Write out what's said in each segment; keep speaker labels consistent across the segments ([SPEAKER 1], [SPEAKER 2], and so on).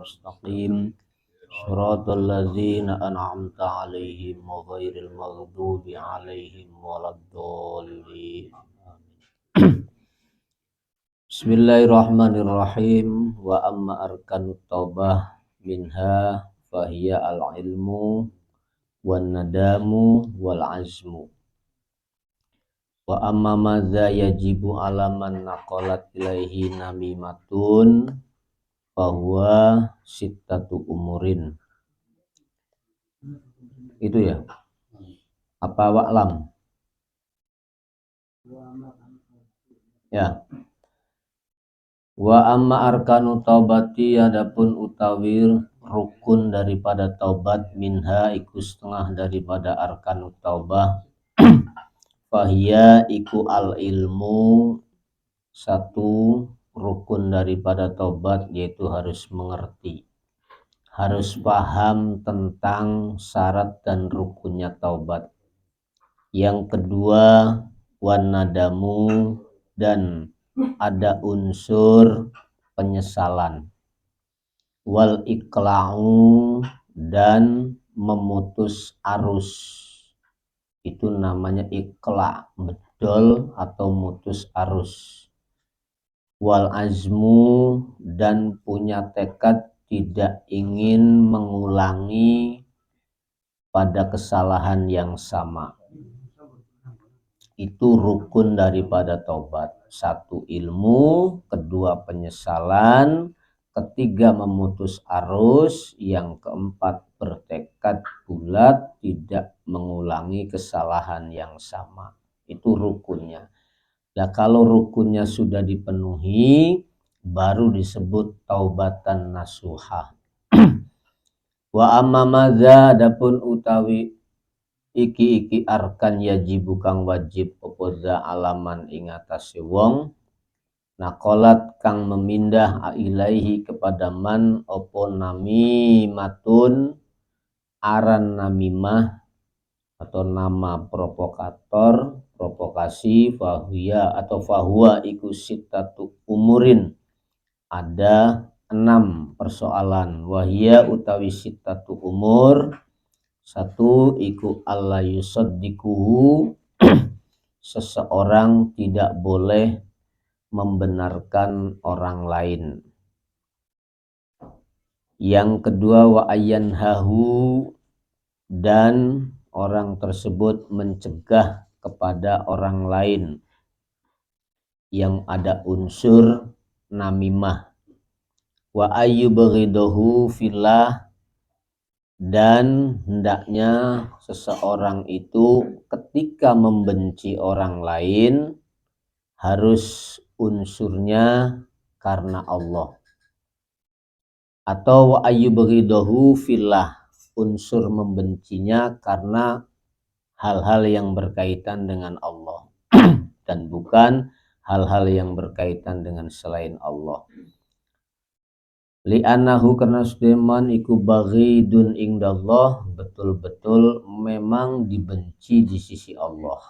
[SPEAKER 1] mustaqim siratal ladzina an'amta 'alaihim ghairil maghdubi 'alaihim waladdallin. Bismillahirrahmanirrahim. Wa amma arkanut taubah minha fahiya al-ilmu wan nadamu wal azmu. Wa amma madza yajibu ala man naqalat ilaihi namimatun fahuwa sittatu umurin. Itu ya. Apa wa'lam? Ya. Wa amma arkanu taubati, adapun utawi rukun daripada taubat, minha iku setengah daripada arkanu taubah, fahiya iku al ilmu, satu rukun daripada taubat yaitu harus mengerti, harus paham tentang syarat dan rukunnya taubat. Yang kedua, wan nadamu, dan ada unsur penyesalan, wal iqla'u, dan memutus arus, itu namanya iqla', bedol atau mutus arus. Wal azmu, dan punya tekad tidak ingin mengulangi pada kesalahan yang sama. Itu rukun daripada taubat. Satu ilmu, kedua penyesalan, ketiga memutus arus, yang keempat bertekad bulat tidak mengulangi kesalahan yang sama. Itu rukunnya. Nah, kalau rukunnya sudah dipenuhi, baru disebut taubatan nasuha. Wa amma madza, adapun utawi iki arkan yajibu kang wajib opoza alaman ing atase wong nakolat kang memindah ilaihi kepada man opo namimatun, aran namimah atau nama provokator, provokasi, fahuya atau fahuwa iku sittatu umurin, ada 6 persoalan. Wahia utawi sittatu umur, satu iku alla yusaddikuhu, seseorang tidak boleh membenarkan orang lain. Yang kedua, wa ayyanhahu, dan orang tersebut mencegah kepada orang lain yang ada unsur namimah. Wa ayyubghidahu fillah, dan hendaknya seseorang itu ketika membenci orang lain harus unsurnya karena Allah. Atau wa ayyubghidahu fillah, unsur membencinya karena hal-hal yang berkaitan dengan Allah dan bukan hal-hal yang berkaitan dengan selain Allah. Li'annahu, karena Sulaiman iku baghidun indallah, betul-betul memang dibenci di sisi Allah.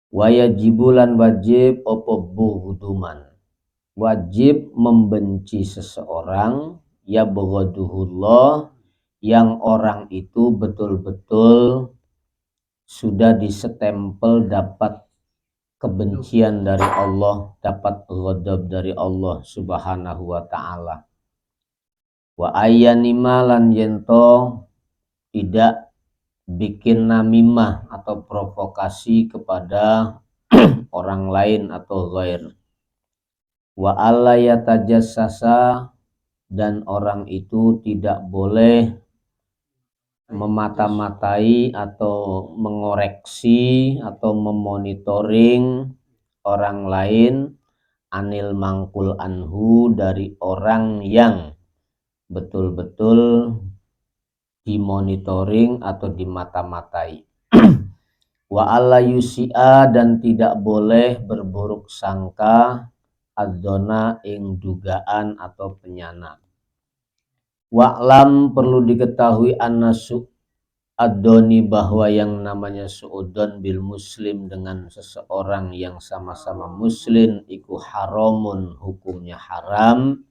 [SPEAKER 1] Wa yajibulan wajib opo bughduman, wajib membenci seseorang, ya bughaduhullah, yang orang itu betul-betul sudah disestempel dapat kebencian dari Allah, dapat ghadab dari Allah subhanahu wa ta'ala. Wa ayyanima, lan yento tidak bikin namimah atau provokasi kepada orang lain atau ghair. Wa alla yatajassasa, dan orang itu tidak boleh memata-matai atau mengoreksi atau memonitoring orang lain, anil mangkul anhu, dari orang yang betul-betul dimonitoring atau dimata-matai. Wa alla yusi'a, dan tidak boleh berburuk sangka, adzona ing dugaan atau penyana. Wa'lam, perlu diketahui, annasu adoni, bahwa yang namanya suudon bil muslim, dengan seseorang yang sama-sama muslim, iku haramun, hukumnya haram.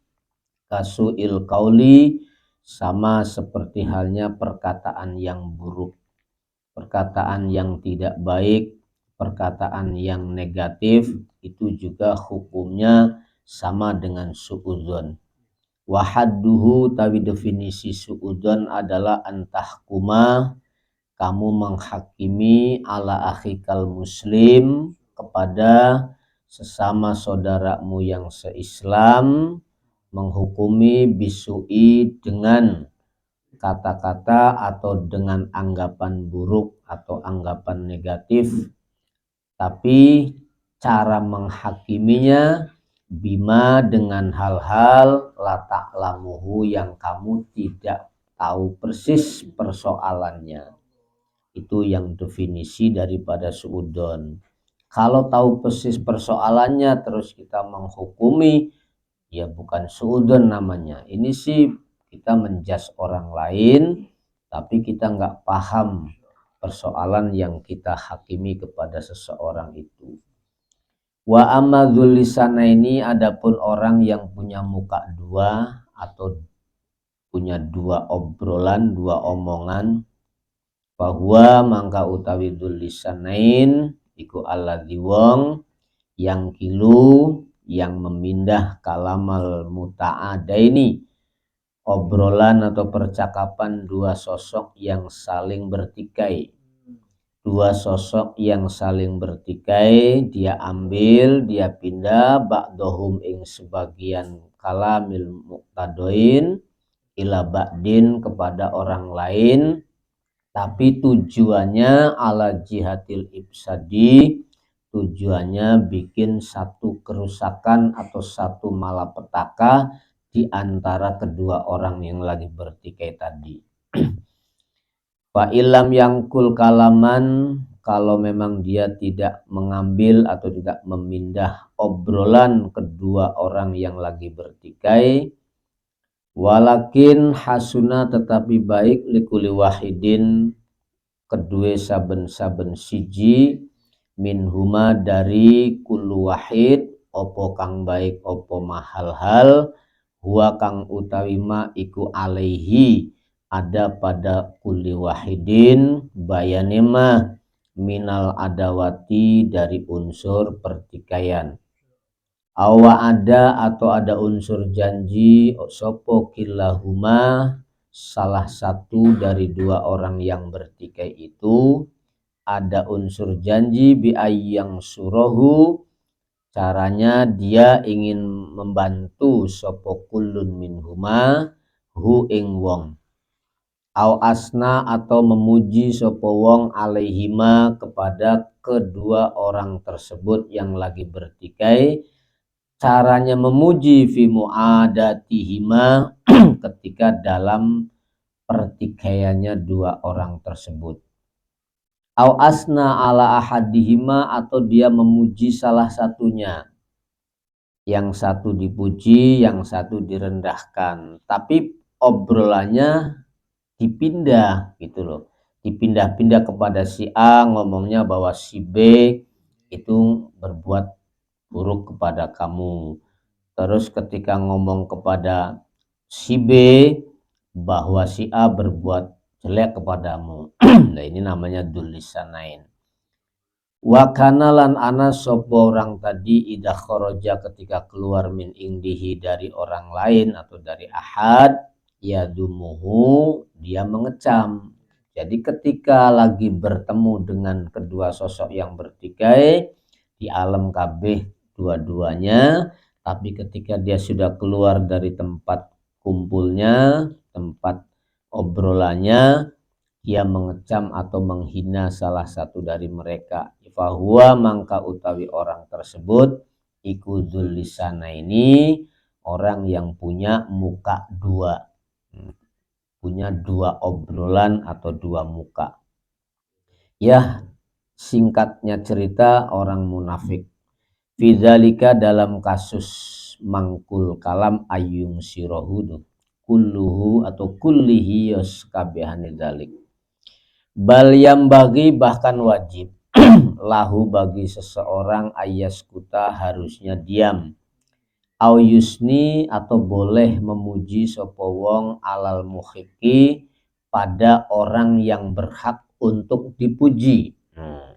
[SPEAKER 1] Kasu'il qauli, sama seperti halnya perkataan yang buruk, perkataan yang tidak baik, perkataan yang negatif, itu juga hukumnya sama dengan suudzon. Wahadduhu, tawi definisi suudzon adalah antahkuma, kamu menghakimi ala akhikal muslim, kepada sesama saudaramu yang seislam, menghukumi bisui, dengan kata-kata atau dengan anggapan buruk atau anggapan negatif, tapi cara menghakiminya bima, dengan hal-hal la ta'lamuhu, yang kamu tidak tahu persis persoalannya. Itu yang definisi daripada suudzon. Kalau tahu persis persoalannya terus kita menghukumi, ya bukan suudzon namanya. Ini sih kita menjudge orang lain, tapi kita nggak paham persoalan yang kita hakimi kepada seseorang itu. Wa amma dzullisana, ini adapun orang yang punya muka dua atau punya dua obrolan, dua omongan, bahwa mangka utawi dzullisanain iku alladzi wong yang kilu, yang memindah kalamal muta'adaini, obrolan atau percakapan dua sosok yang saling bertikai. Dua sosok yang saling bertikai, dia ambil, dia pindah, ba'dohum ing sebagian kalamil muqtadoin, ila ba'din kepada orang lain, tapi tujuannya ala jihatil ifsadi, tujuannya bikin satu kerusakan atau satu malapetaka di antara kedua orang yang lagi bertikai tadi. Fa ilam yangkul kalaman, kalau memang dia tidak mengambil atau tidak memindah obrolan kedua orang yang lagi bertikai, walakin hasuna, tetapi baik, likuli wahidin, kedua saben-saben siji, minhuma dari kullu wahid, opo kang baik opo mahal-hal, huwa kang utawi ma iku alaihi, ada pada kulli wahidin, bayanima minal adawati, dari unsur pertikaian. Awa ada, atau ada unsur janji, sopo kilahuma, salah satu dari dua orang yang bertikai itu ada unsur janji, bi'ayyang surohu, caranya dia ingin membantu sopo kullun minhuma, hu ing wong, au asna, atau memuji sopo wong alaihima, kepada kedua orang tersebut yang lagi bertikai. Caranya memuji fi mu'adatihima, ketika dalam pertikaiannya dua orang tersebut. Au asna ala ahadihima, atau dia memuji salah satunya, yang satu dipuji, yang satu direndahkan, tapi obrolannya dipindah gitu loh, dipindah-pindah kepada si A, ngomongnya bahwa si B itu berbuat buruk kepada kamu, terus ketika ngomong kepada si B bahwa si A berbuat jelek kepadamu. Nah, ini namanya dzullisanain. Wa kana lan ana sopo orang tadi, idza kharaja, ketika keluar min indihi, dari orang lain atau dari ahad, ya dumuhu, dia mengecam. Jadi ketika lagi bertemu dengan kedua sosok yang bertikai di alam kabeh dua-duanya, tapi ketika dia sudah keluar dari tempat kumpulnya, tempat obrolannya, dia mengecam atau menghina salah satu dari mereka. Fahuwa, mangka utawi orang tersebut, iku dzullisana, ini orang yang punya muka dua, punya dua obrolan atau dua muka. Ya, singkatnya cerita orang munafik. Fidzalika, dalam kasus mangkul kalam, ayung sirohu kulluhu atau kullihi, yaskabehani dzalik. Bal yang bagi, bahkan wajib, lahu bagi seseorang, ayaskuta, harusnya diam, au yusni atau boleh memuji sapa wong alal muhiqi pada orang yang berhak untuk dipuji.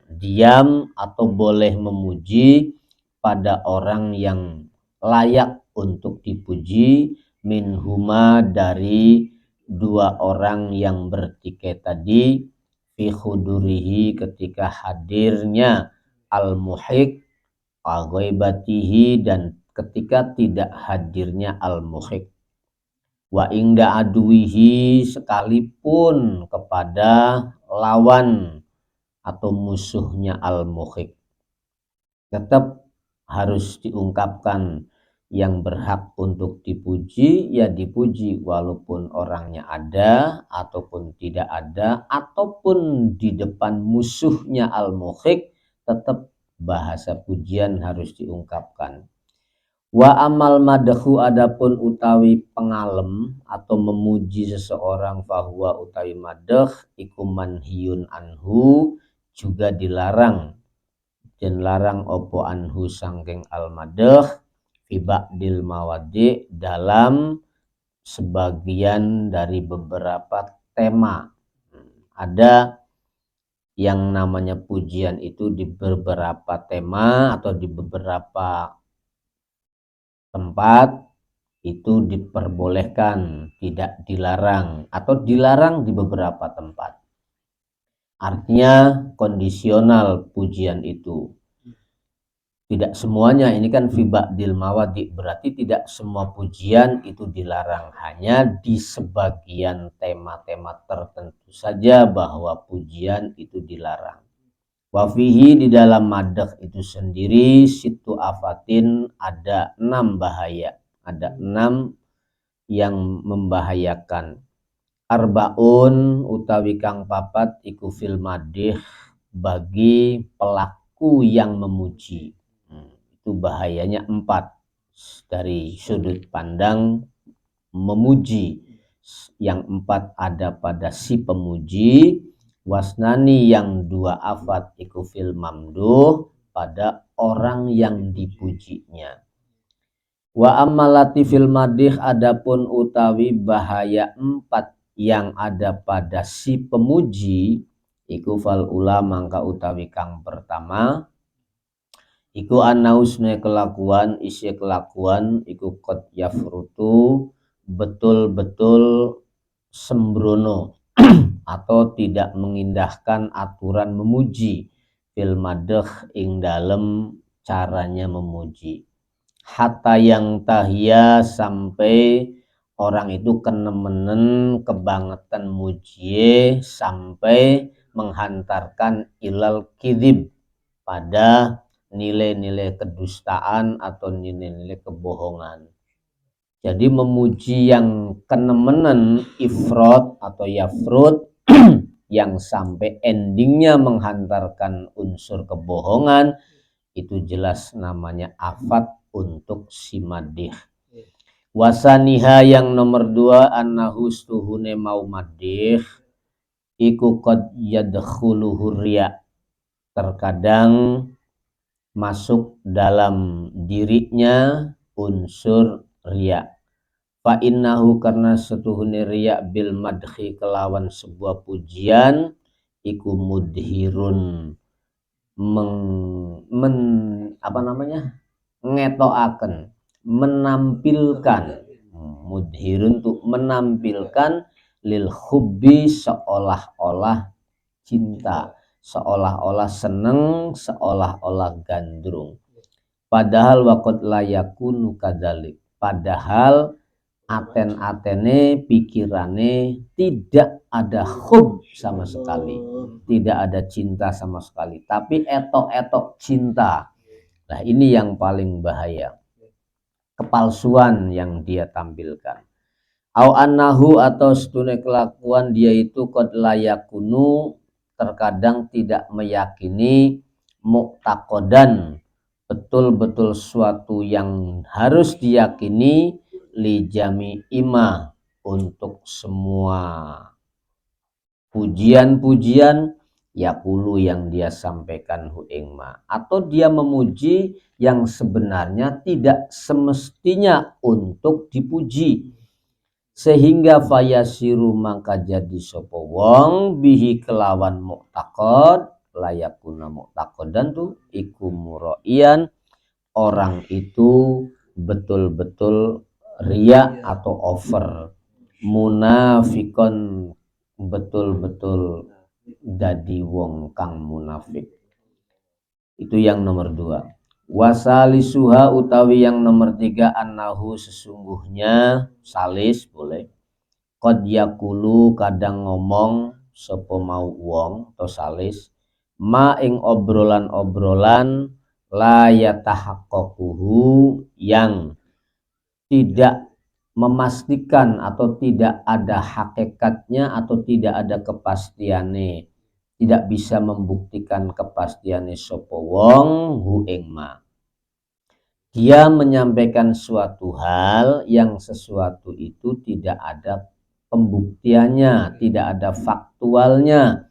[SPEAKER 1] Diam atau boleh memuji pada orang yang layak untuk dipuji minhuma dari dua orang yang bertikai tadi fi khudurihi ketika hadirnya al-muhiq aghaibatihi dan ketika tidak hadirnya al-muhiq wa ingda aduihi sekalipun kepada lawan atau musuhnya al-muhiq. Tetap harus diungkapkan yang berhak untuk dipuji ya dipuji walaupun orangnya ada ataupun tidak ada ataupun di depan musuhnya al-muhiq, tetap bahasa pujian harus diungkapkan. Wa amal madhu adapun utawi pengalem atau memuji seseorang fahuwa utawi madh iku manhiyun anhu juga dilarang dan larang opo anhu sangking al-madh fi ba'dil mawadi dalam sebagian dari beberapa tema. Ada yang namanya pujian itu di beberapa tema atau di beberapa tempat itu diperbolehkan, tidak dilarang atau dilarang di beberapa tempat. Artinya kondisional pujian itu. Tidak semuanya, ini kan fi ba'dil mawadi, berarti tidak semua pujian itu dilarang, hanya di sebagian tema-tema tertentu saja bahwa pujian itu dilarang. Wafihi di dalam madh itu sendiri situ afatin ada 6 bahaya, ada 6 yang membahayakan. Arbaun utawi kang papat iku fil madih bagi pelaku yang memuji. Itu bahayanya 4 dari sudut pandang memuji. Yang 4 ada pada si pemuji, wasnani yang 2 afat iku fil mamduh pada orang yang dipujinya. Wa ammalati fil madih adapun utawi bahaya 4 yang ada pada si pemuji iku fal ula mangka utawi kang pertama iku anausne kelakuan isi kelakuan iku qad yafrutu betul-betul sembrono atau tidak mengindahkan aturan memuji fil madh ing dalem caranya memuji hatta yang tahia sampai orang itu kenemenen kebangetan muji sampai menghantarkan ilal kidib pada nilai-nilai kedustaan atau nilai-nilai kebohongan. Jadi memuji yang kenemenen ifrot atau yafrut yang sampai endingnya menghantarkan unsur kebohongan itu jelas namanya afat untuk si madih. Wasaniha yang nomor 2 annahu stuhune mau madih iku qad yadkhuluhu riya, terkadang masuk dalam dirinya unsur riya. Fa innahu karena setuhune riya bil madhi kelawan sebuah pujian iku mudhirun ngetoaken, menampilkan, mudhirun untuk menampilkan lil hubbi seolah-olah cinta, seolah-olah seneng, seolah-olah gandrung. Padahal waqad layakunu kadzalik, padahal aten-atene pikirane tidak ada hub sama sekali, tidak ada cinta sama sekali, tapi etok-etok cinta. Nah ini yang paling bahaya, kepalsuan yang dia tampilkan. Au annahu atau setune kelakuan dia itu qad layakunu terkadang tidak meyakini mu'taqodan betul-betul suatu yang harus diyakini li jami ima untuk semua pujian-pujian yakulu yang dia sampaikan hu ing ma, atau dia memuji yang sebenarnya tidak semestinya untuk dipuji, sehingga fayasiru maka jadi sapa wong bihi kelawan mu'taqad layakuna mu'taqadan tu iku muraian, orang itu betul-betul riya atau over, munafikon betul-betul dadi wong kang munafik. Itu yang nomor 2. Wasalisuha utawi yang nomor 3 annahu sesungguhnya salis boleh qad yakulu kadang ngomong sapa mau wong atau salis ma ing obrolan-obrolan la yatahaqqaquhu yang tidak memastikan atau tidak ada hakikatnya atau tidak ada kepastiannya, tidak bisa membuktikan kepastiannya sapa wong hu ing ma. Dia menyampaikan suatu hal yang sesuatu itu tidak ada pembuktiannya, tidak ada faktualnya.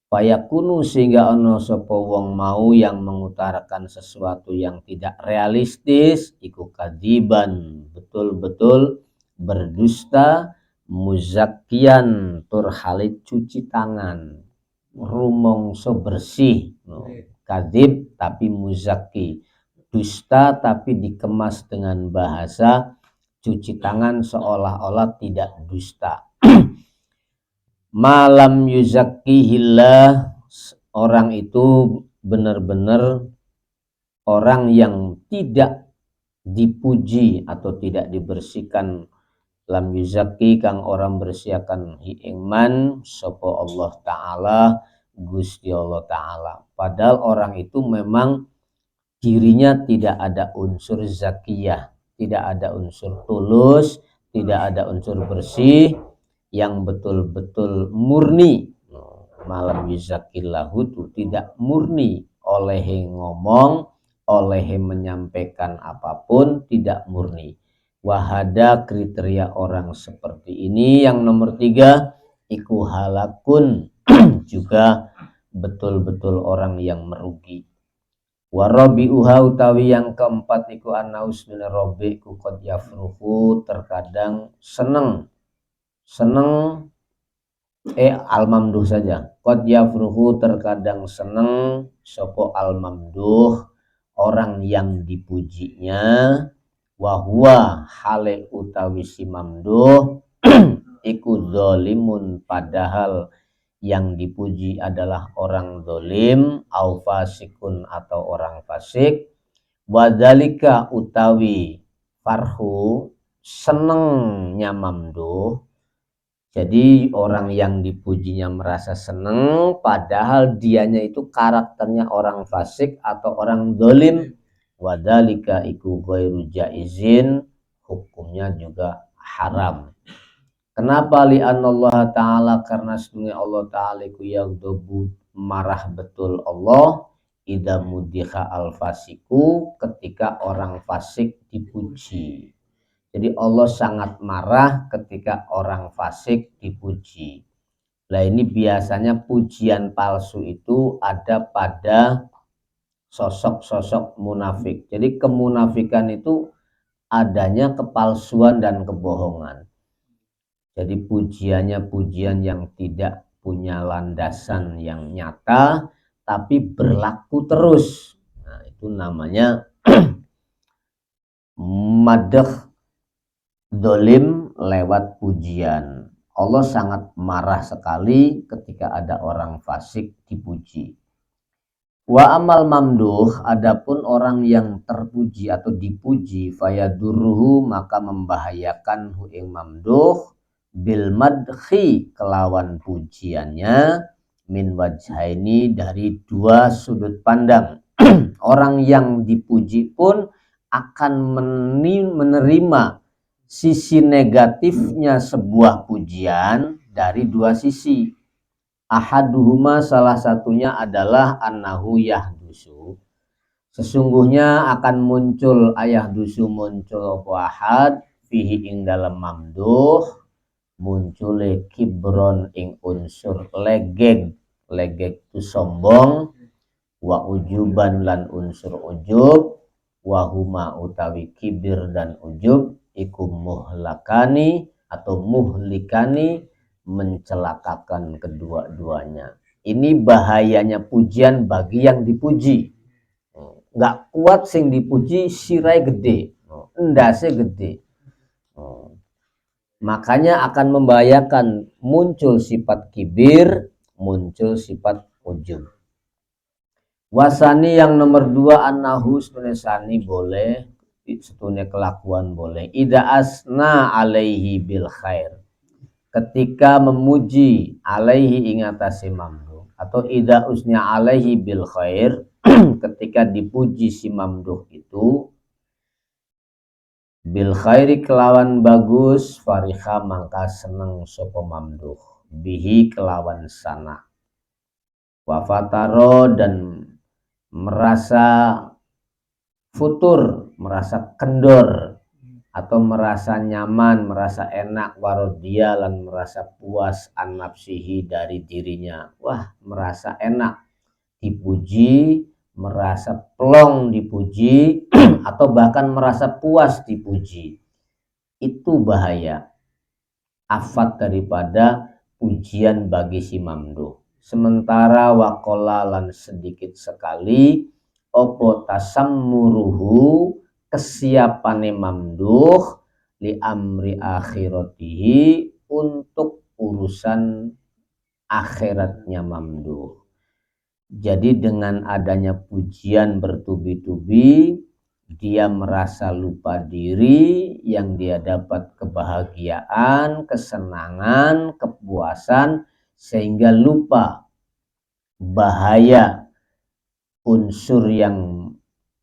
[SPEAKER 1] Fayakunu sehingga ono sapa wong mau yang mengutarakan sesuatu yang tidak realistis iku kadiban betul-betul berdusta, muzakkian tur halit cuci tangan, rumongso bersih, kadib tapi muzakki, dusta tapi dikemas dengan bahasa cuci tangan seolah-olah tidak dusta. Malam yuzakkihillah, orang itu benar-benar orang yang tidak dipuji atau tidak dibersihkan, lam yuzakki kang orang bersihkan hi ingman sapa Allah Ta'ala Gusti Allah Ta'ala, padahal orang itu memang dirinya tidak ada unsur zakiyah, tidak ada unsur tulus, tidak ada unsur bersih yang betul-betul murni. Malam yuzakillahu itu tidak murni, oleh ngomong, oleh menyampaikan apapun tidak murni. Wahada kriteria orang seperti ini yang nomor 3 iku halakun juga betul-betul orang yang merugi. Warabi'uha utawi yang keempat iku anausduna robi ku qad yafruhu terkadang seneng al-mamduh saja, qad yafruhu terkadang seneng sopo al-mamduh orang yang dipujinya, wahwa hale utawi si mamduh iku zalimun padahal yang dipuji adalah orang zalim, au fasikun atau orang fasik, wadzalika utawi farhu senengnya mamduh. Jadi orang yang dipujinya merasa seneng padahal dianya itu karakternya orang fasik atau orang zalim, wadzalika iku ghairu jaizin, hukumnya juga haram. Kenapa li'anallah ta'ala, karena sesungguhnya Allah ta'ala iku yaghdabu marah betul Allah idza mudhiha al-fasiku ketika orang fasik dipuji. Jadi Allah sangat marah ketika orang fasik dipuji. Nah ini biasanya pujian palsu itu ada pada sosok-sosok munafik. Jadi kemunafikan itu adanya kepalsuan dan kebohongan. Jadi pujiannya pujian yang tidak punya landasan yang nyata, tapi berlaku terus. Nah, itu namanya madh dolim lewat pujian. Allah sangat marah sekali ketika ada orang fasik dipuji. Wa amal mamduh, adapun orang yang terpuji atau dipuji, fayadurruhu maka membahayakan hu ing mamduh bil madhi kelawan pujiannya min wajhaini dari dua sudut pandang. Orang yang dipuji pun akan menerima sisi negatifnya sebuah pujian dari dua sisi. Ahaduhuma salah satunya adalah annahu yahdusu, sesungguhnya akan muncul ayahdusu muncul ahad fihi ing dalam mamduh muncul kibron ing unsur legeng legek itu sombong, wa ujuban lan unsur ujub, wa huma utawi kibir dan ujub iku muhlakani atau muhlikani, mencelakakan kedua-duanya. Ini bahayanya pujian bagi yang dipuji. Nggak kuat sing dipuji, sirai gede, endase gede. Makanya akan membahayakan, muncul sifat kibir, muncul sifat ujub. Wasani yang nomor 2, annahu sani boleh, setune kelakuan boleh, ida asna alaihi bil khair, ketika memuji alaihi ingatasi mamduh, atau ida usnya alaihi bil khair, ketika dipuji si mamduh itu, bil khairi kelawan bagus, fariha mangka seneng sopo mamduh, bihi kelawan sana, wafataro dan merasa futur, merasa kendor atau merasa nyaman, merasa enak, warodia lan merasa puas an nafsihi dari dirinya. Wah, merasa enak dipuji, merasa plong dipuji, atau bahkan merasa puas dipuji. Itu bahaya, afat daripada pujian bagi si mamduh. Sementara wakola lan sedikit sekali opo tasammuruhu, kesiapane mamduh, li amri akhiratihi, untuk urusan akhiratnya mamduh. Jadi dengan adanya pujian bertubi-tubi, dia merasa lupa diri, yang dia dapat kebahagiaan, kesenangan, kepuasan, sehingga lupa bahaya unsur yang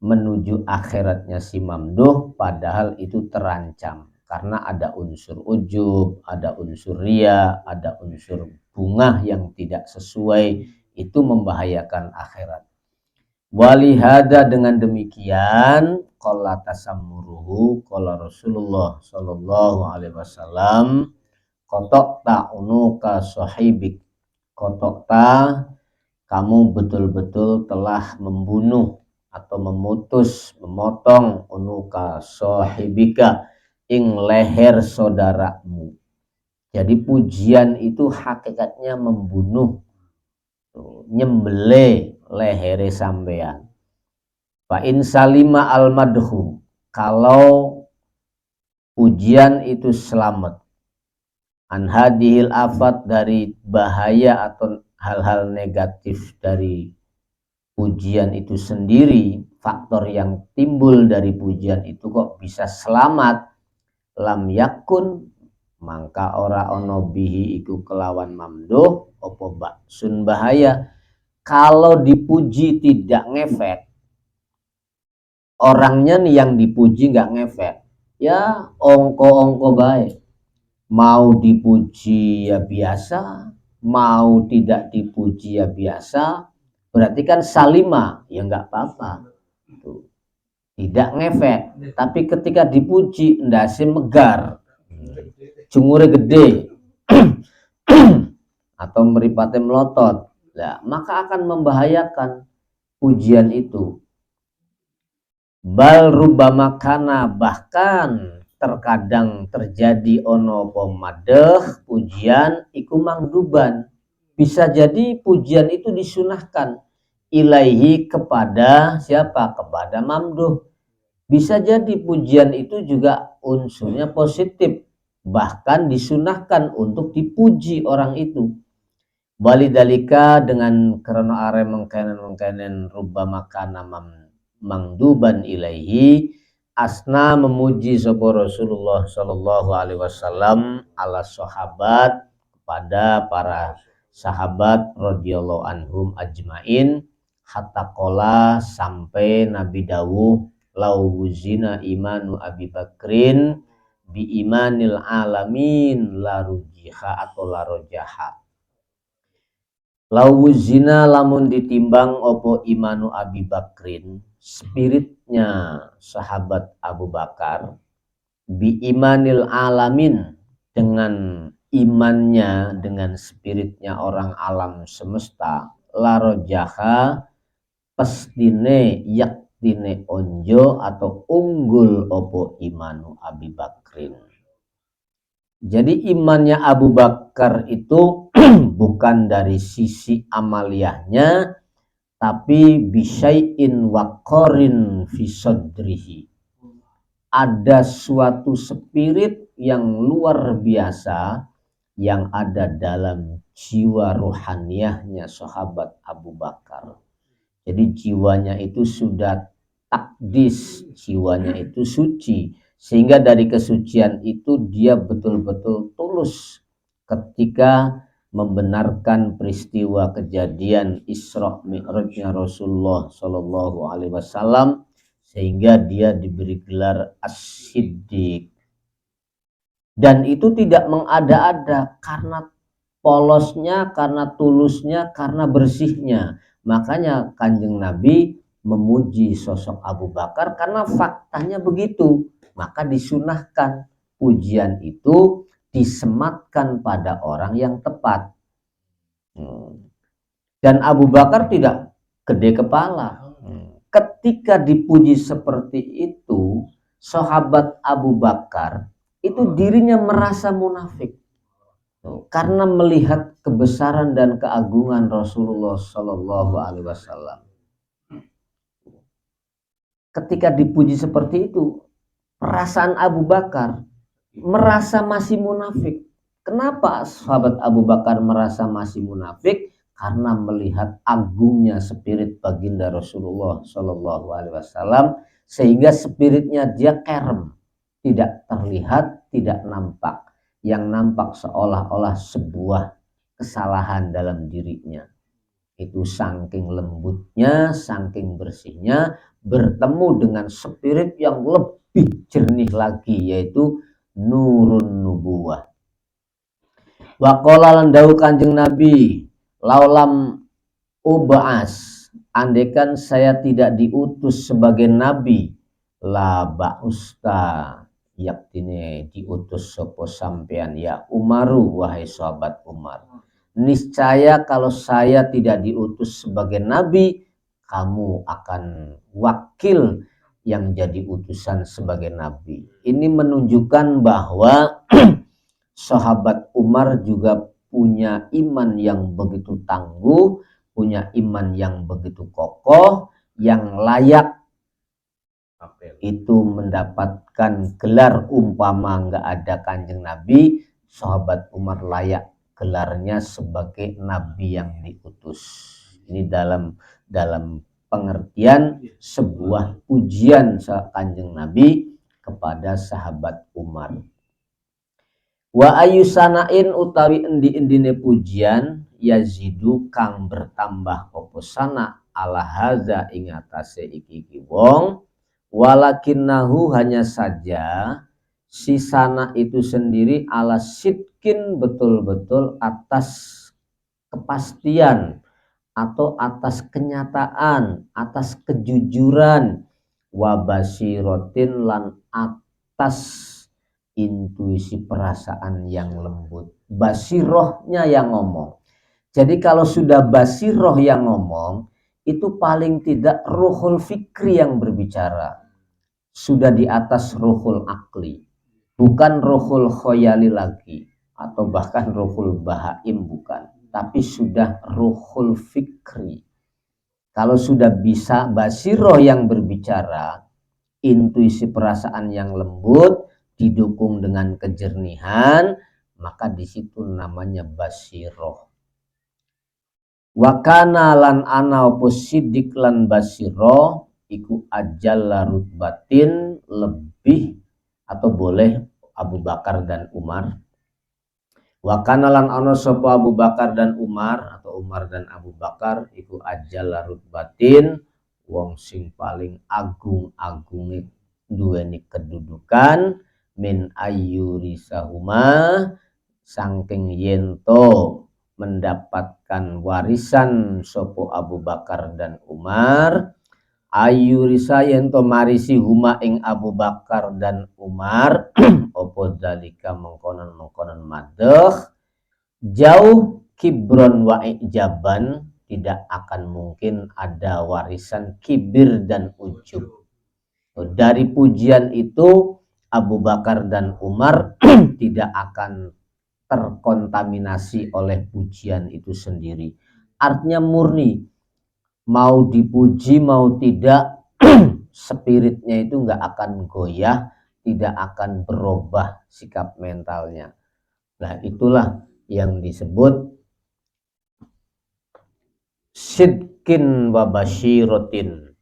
[SPEAKER 1] menuju akhiratnya si mamduh, padahal itu terancam. Karena ada unsur ujub, ada unsur ria, ada unsur bungah yang tidak sesuai, itu membahayakan akhirat. Walihada, dengan demikian, qala tasammuruhu, qala Rasulullah sallallahu alaihi wasallam, qata'ta unuka sahibik, qata'ta, kamu betul-betul telah membunuh atau memutus, memotong, unuka sahibika, ing leher saudaramu. Jadi pujian itu hakikatnya membunuh, nyembelih lehere sampean. Fa in salima al madhu, kalau pujian itu selamat, an hadhil afat, dari bahaya atau hal-hal negatif dari pujian itu sendiri, faktor yang timbul dari pujian itu kok bisa selamat, lam yakun, maka ora ono bihi iku kelawan mamduh opo baksun, bahaya. Kalau dipuji tidak ngefek, orangnya nih yang dipuji nggak ngefek, ya ongko-ongko baik, mau dipuji ya biasa, mau tidak dipuji ya biasa, berarti kan salima, ya nggak apa-apa, tidak ngefek. Tapi ketika dipuji ndase megar, jungure gede, atau meripate melotot, nah, maka akan membahayakan pujian itu. Bal rubama kana, bahkan terkadang terjadi ono pomadeh pujian iku mangduban, bisa jadi pujian itu disunahkan, ilaihi, kepada siapa? Kepada mamduh. Bisa jadi pujian itu juga unsurnya positif, bahkan disunahkan untuk dipuji orang itu. Walidalika, dengan karena are mengkenen rubama kana mangduban ilaihi, asna memuji sapa Rasulullah sallallahu alaihi wasallam ala sahabat, kepada para sahabat radhiyallahu anhum ajmain, hatta qala, sampai Nabi dawuh, lauwuzina imanu Abi Bakrin bi imanil alamin la rujiha atau la rojaha. Lauwuzina, lamun ditimbang opo imanu Abi Bakrin, spiritnya sahabat Abu Bakar, bi imanil alamin, dengan imannya dengan spiritnya orang alam semesta, larojaha pestine yaktine onjo atau unggul opo imanu Abi Bakrin. Jadi imannya Abu Bakar itu bukan dari sisi amaliyahnya, tapi bisyai'in waqarin fi sadrihi. Ada suatu spirit yang luar biasa yang ada dalam jiwa rohaniyahnya sahabat Abu Bakar. Jadi jiwanya itu sudah takdis, jiwanya itu suci. Sehingga dari kesucian itu dia betul-betul tulus ketika membenarkan peristiwa kejadian Isra Mi'rajnya Rasulullah Shallallahu Alaihi Wasallam, sehingga dia diberi gelar As-Siddiq. Dan itu tidak mengada-ada, karena polosnya, karena tulusnya, karena bersihnya. Makanya Kanjeng Nabi memuji sosok Abu Bakar karena faktanya begitu. Maka disunahkan pujian itu disematkan pada orang yang tepat. Dan Abu Bakar tidak gede kepala. Ketika dipuji seperti itu, sahabat Abu Bakar itu dirinya merasa munafik karena melihat kebesaran dan keagungan Rasulullah Shallallahu Alaihi Wasallam. Ketika dipuji seperti itu, perasaan Abu Bakar merasa masih munafik. Kenapa sahabat Abu Bakar merasa masih munafik? Karena melihat agungnya spirit baginda Rasulullah Shallallahu Alaihi Wasallam, sehingga spiritnya dia kerem, tidak terlihat, tidak nampak. Yang nampak seolah-olah sebuah kesalahan dalam dirinya. Itu saking lembutnya, saking bersihnya, bertemu dengan spirit yang lebih jernih lagi, yaitu nurun nubuwah. Wa qala lan dawuh Kanjeng Nabi, laulam ub'as, andaikan saya tidak diutus sebagai nabi, la ba'usta, yaktine diutus sopo sampean ya Umaru, wahai sahabat Umar. Niscaya kalau saya tidak diutus sebagai nabi, kamu akan wakil yang jadi utusan sebagai nabi. Ini menunjukkan bahwa sahabat Umar juga punya iman yang begitu tangguh, punya iman yang begitu kokoh, yang layak itu mendapatkan gelar umpama nggak ada Kanjeng Nabi, sahabat Umar layak gelarnya sebagai nabi yang diutus. Ini dalam pengertian sebuah pujian Kanjeng Nabi kepada sahabat Umar. Wa ayusanain utawi endi-endine pujian yazidu kang bertambah opo sana ala haza ing atase iki wong, walakinnahu hanya saja si sana itu sendiri ala sidkin betul-betul atas kepastian atau atas kenyataan, atas kejujuran, wabasirotin lan atas intuisi perasaan yang lembut. Basirohnya yang ngomong. Jadi kalau sudah basiroh yang ngomong, itu paling tidak ruhul fikri yang berbicara. Sudah di atas ruhul akli. Bukan ruhul khoyali lagi. Atau bahkan ruhul bahaim, bukan. Tapi sudah ruhul fikri. Kalau sudah bisa basiroh yang berbicara, intuisi perasaan yang lembut, didukung dengan kejernihan, maka di situ namanya basiroh. Wakana lan ana opo sidik lan basiroh iku ajalla rutbatin, lebih atau boleh Abu Bakar dan Umar. Wakana lan ana sapa Abu Bakar dan Umar, atau Umar dan Abu Bakar iku ajalla rutbatin, wong sing paling agung-agunge duweni kedudukan, min ayyurisahuma, saking yento mendapatkan warisan sopo Abu Bakar dan Umar, ayurisa yen to marisi huma ing Abu Bakar dan Umar opo dalika mengkonon madeh jauh kibron wa ijaban, tidak akan mungkin ada warisan kibir dan ujub. Dari pujian itu Abu Bakar dan Umar tidak akan terkontaminasi oleh pujian itu sendiri. Artinya murni, mau dipuji mau tidak, spiritnya itu nggak akan goyah, tidak akan berubah sikap mentalnya. Nah, itulah yang disebut sidkin wa basyiratin.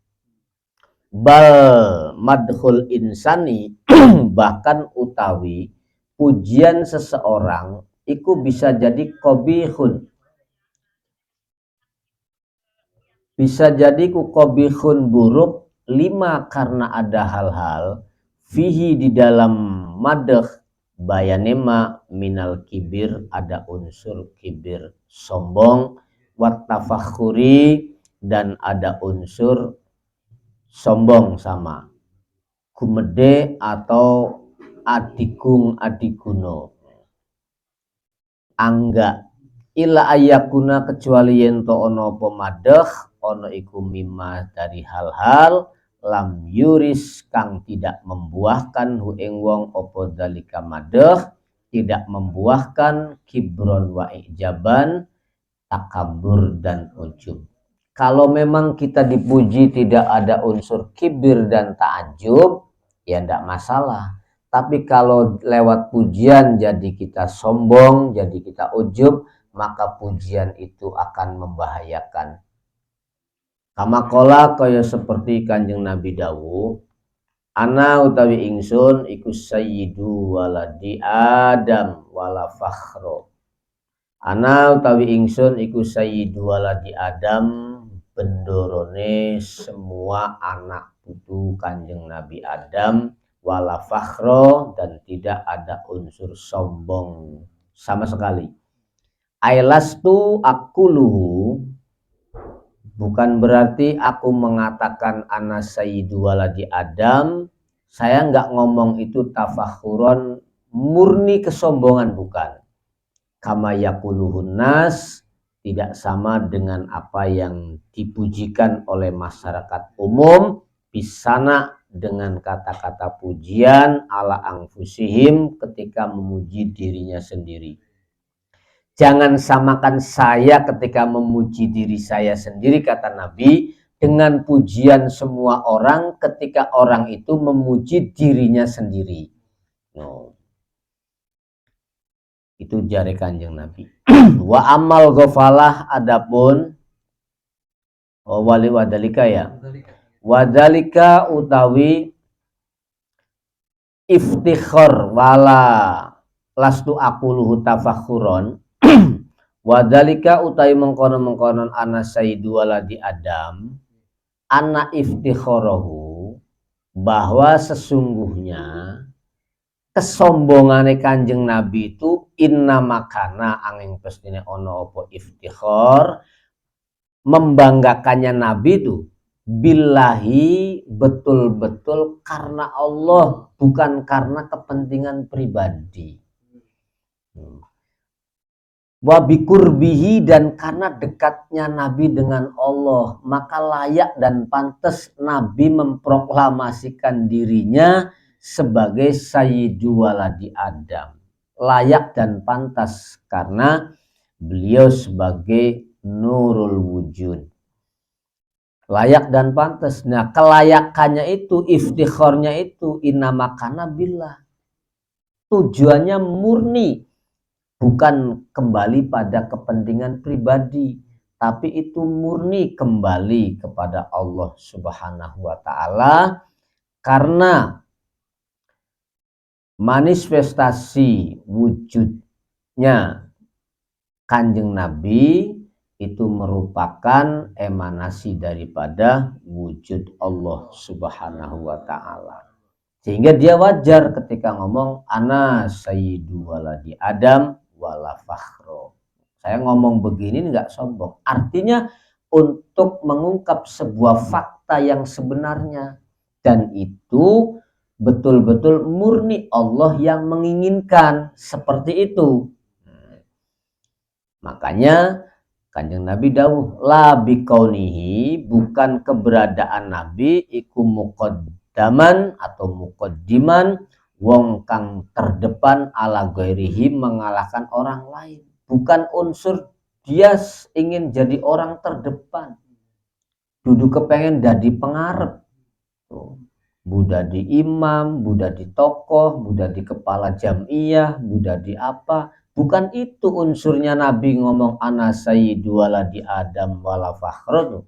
[SPEAKER 1] Bal madhul insani bahkan utawi pujian seseorang itu bisa jadi qabihun, bisa jadi ku qabihun buruk lima karena ada hal-hal fihi di dalam madh bayanema minal kibir, ada unsur kibir sombong, wat tafakhuri dan ada unsur sombong sama gumede atau adigung adiguno angga ila ayakuna kecuali yento ono pemadeh ono iku mimma dari hal-hal lam yuris kang tidak membuahkan hu ing wong opo dalika madeh, tidak membuahkan kibron wa ijaban, takabur dan ujub. Kalau memang kita dipuji tidak ada unsur kibir dan ta'ajub, ya tidak masalah. Tapi kalau lewat pujian jadi kita sombong, jadi kita ujub, maka pujian itu akan membahayakan. Kamakola kaya seperti Kanjeng Nabi dawuh, ana utawi ingsun iku sayyidu waladi Adam wala fakhro. Ana utawi ingsun iku sayyidu waladi Adam, bendorone semua anak putu Kanjeng Nabi Adam, wala fakhro dan tidak ada unsur sombong sama sekali. Ailastu akuluhu, bukan berarti aku mengatakan ana sayyidu waladi Adam, saya nggak ngomong itu tafakhuron murni kesombongan, bukan. Kama yakuluhun nas, tidak sama dengan apa yang dipujikan oleh masyarakat umum, bisana dengan kata-kata pujian ala angfusihim ketika memuji dirinya sendiri. Jangan samakan saya ketika memuji diri saya sendiri, kata Nabi, dengan pujian semua orang ketika orang itu memuji dirinya sendiri. No. Itu jari Kanjeng Nabi. Wa amal ghafalah, adapun wali wadalika ya. Wadalika utawi iftikhar wala lastu aquluhu tafakhuron. Wadalika utawi mengkonon ana sayyidu waladi Adam, ana iftikharahu, bahwa sesungguhnya kesombongane Kanjeng Nabi itu inna makana angin pestine ono opo iftikhar, membanggakannya Nabi itu billahi betul-betul karena Allah, bukan karena kepentingan pribadi. Wabikurbihi, dan karena dekatnya Nabi dengan Allah, maka layak dan pantas Nabi memproklamasikan dirinya sebagai sayyidu waladi Adam. Layak dan pantas karena beliau sebagai nurul wujud. Layak dan pantas. Nah, kelayakannya itu, iftikharnya itu inamakana billah. Tujuannya murni, bukan kembali pada kepentingan pribadi, tapi itu murni kembali kepada Allah Subhanahu wa ta'ala, karena manifestasi wujudnya Kanjeng Nabi itu merupakan emanasi daripada wujud Allah Subhanahu wa ta'ala. Sehingga dia wajar ketika ngomong ana sayyidu waladi Adam wala fakhro. Saya ngomong begini nggak sombong. Artinya untuk mengungkap sebuah fakta fakta yang sebenarnya, dan itu betul-betul murni Allah yang menginginkan seperti itu. Makanya Kanjeng Nabi dawuh la biqaunihi, bukan keberadaan Nabi iku muqaddaman atau muqaddiman wong kang terdepan ala ghairihi, mengalahkan orang lain. Bukan unsur dia ingin jadi orang terdepan, duduk kepengen jadi pengarep. Buddha di imam, Buddha di tokoh, Buddha di kepala jamiah, Buddha di apa. Bukan itu unsurnya Nabi ngomong ana sayyidu waladi Adam wala fakhrun.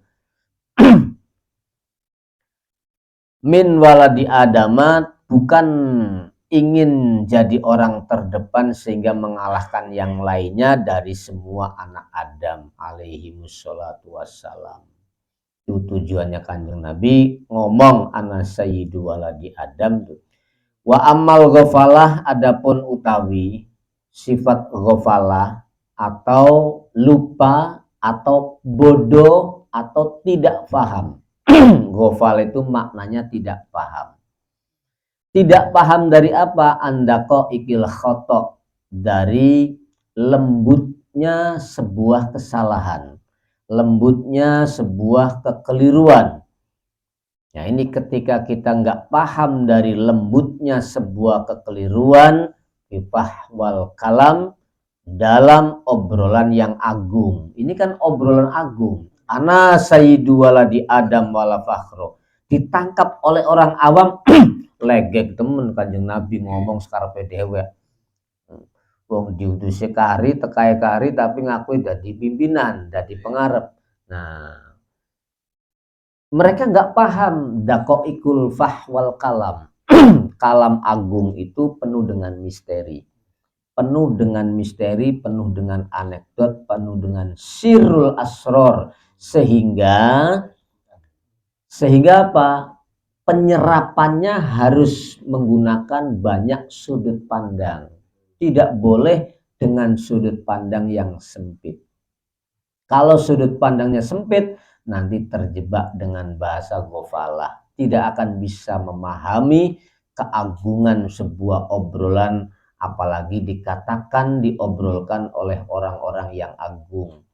[SPEAKER 1] Min waladi Adamat, bukan ingin jadi orang terdepan sehingga mengalahkan yang lainnya dari semua anak Adam alaihi wassalatu wassalam. Itu tujuannya Kanjeng Nabi ngomong ana sayyidu waladi Adam tuh. Wa ammal ghafalah, adapun utawi sifat ghafalah atau lupa atau bodoh atau tidak paham. Ghafal itu maknanya tidak paham. Tidak paham dari apa? Andako ikil khotok, dari lembutnya sebuah kesalahan, lembutnya sebuah kekeliruan. Nah ini ketika kita nggak paham dari lembutnya sebuah kekeliruan, wal kalam, dalam obrolan yang agung. Ini kan obrolan agung. Ana sayyidu waladi Adam wala fakhro. Ditangkap oleh orang awam, legek temen Kanjeng Nabi ngomong sekarepe dhewe. Wong diutusi kari, tekai kari, tapi ngakui dadi pimpinan, dadi pengarep. Nah, mereka nggak paham dakoikul fahwal kalam. Kalam agung itu penuh dengan misteri, penuh dengan misteri, penuh dengan anekdot, penuh dengan sirrul asror, sehingga apa? Penyerapannya harus menggunakan banyak sudut pandang. Tidak boleh dengan sudut pandang yang sempit. Kalau sudut pandangnya sempit, nanti terjebak dengan bahasa ghafalah, tidak akan bisa memahami keagungan sebuah obrolan, apalagi dikatakan diobrolkan oleh orang-orang yang agung.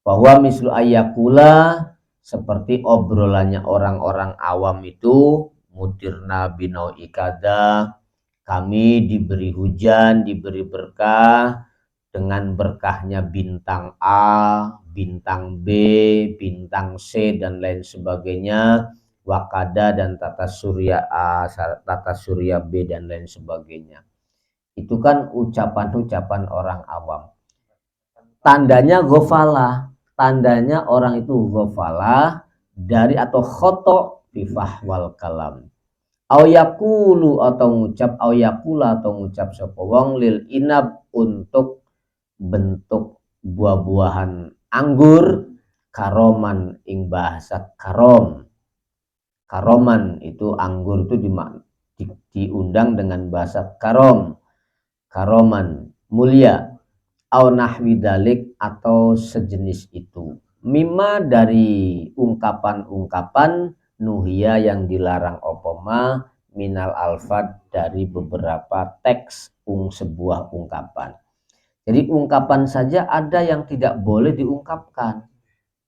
[SPEAKER 1] Bahwa mislu ayyakula, seperti obrolannya orang-orang awam itu, mutirna binau ikada, kami diberi hujan, diberi berkah dengan berkahnya bintang A, bintang B, bintang C, dan lain sebagainya, wakada dan tata surya A, tata surya B, dan lain sebagainya. Itu kan ucapan-ucapan orang awam. Tandanya ghafalah, tandanya orang itu ghafalah dari atau khoto bifah wal kalam. Au yakulu atau ngucap, au yakula atau ngucap sapa wong lil inab, untuk bentuk buah-buahan anggur, karoman ing bahasa karom. Karoman itu anggur itu diundang dengan bahasa karom. Karoman mulia, au nahwi dalik atau sejenis itu. Mimma dari ungkapan-ungkapan nuhia yang dilarang opoma minal alfad, dari beberapa teks sebuah ungkapan. Jadi ungkapan saja ada yang tidak boleh diungkapkan.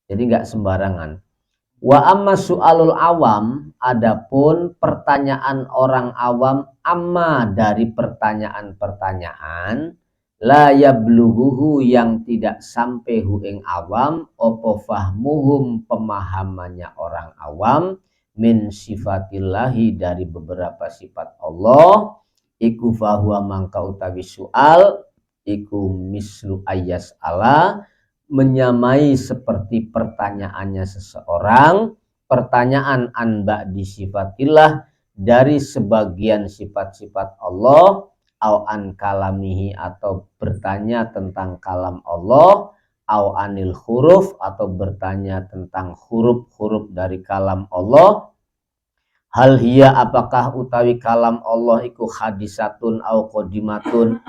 [SPEAKER 1] Jadi nggak sembarangan. Wa amma su'alul awam, adapun pertanyaan orang awam, amma dari pertanyaan-pertanyaan, la yablughuhu yang tidak sampai hu ing awam, opo fahmuhum pemahamannya orang awam, min sifatillahi dari beberapa sifat Allah, iku fahuwa mangka utawi su'al, iku mislu ayas ala, menyamai seperti pertanyaannya seseorang, pertanyaan an ba'di sifatillah, dari sebagian sifat-sifat Allah, au an kalamihi atau bertanya tentang kalam Allah, au anil huruf atau bertanya tentang huruf-huruf dari kalam Allah. Hal hiya, apakah utawi kalam Allah iku hadisatun au qodimatun.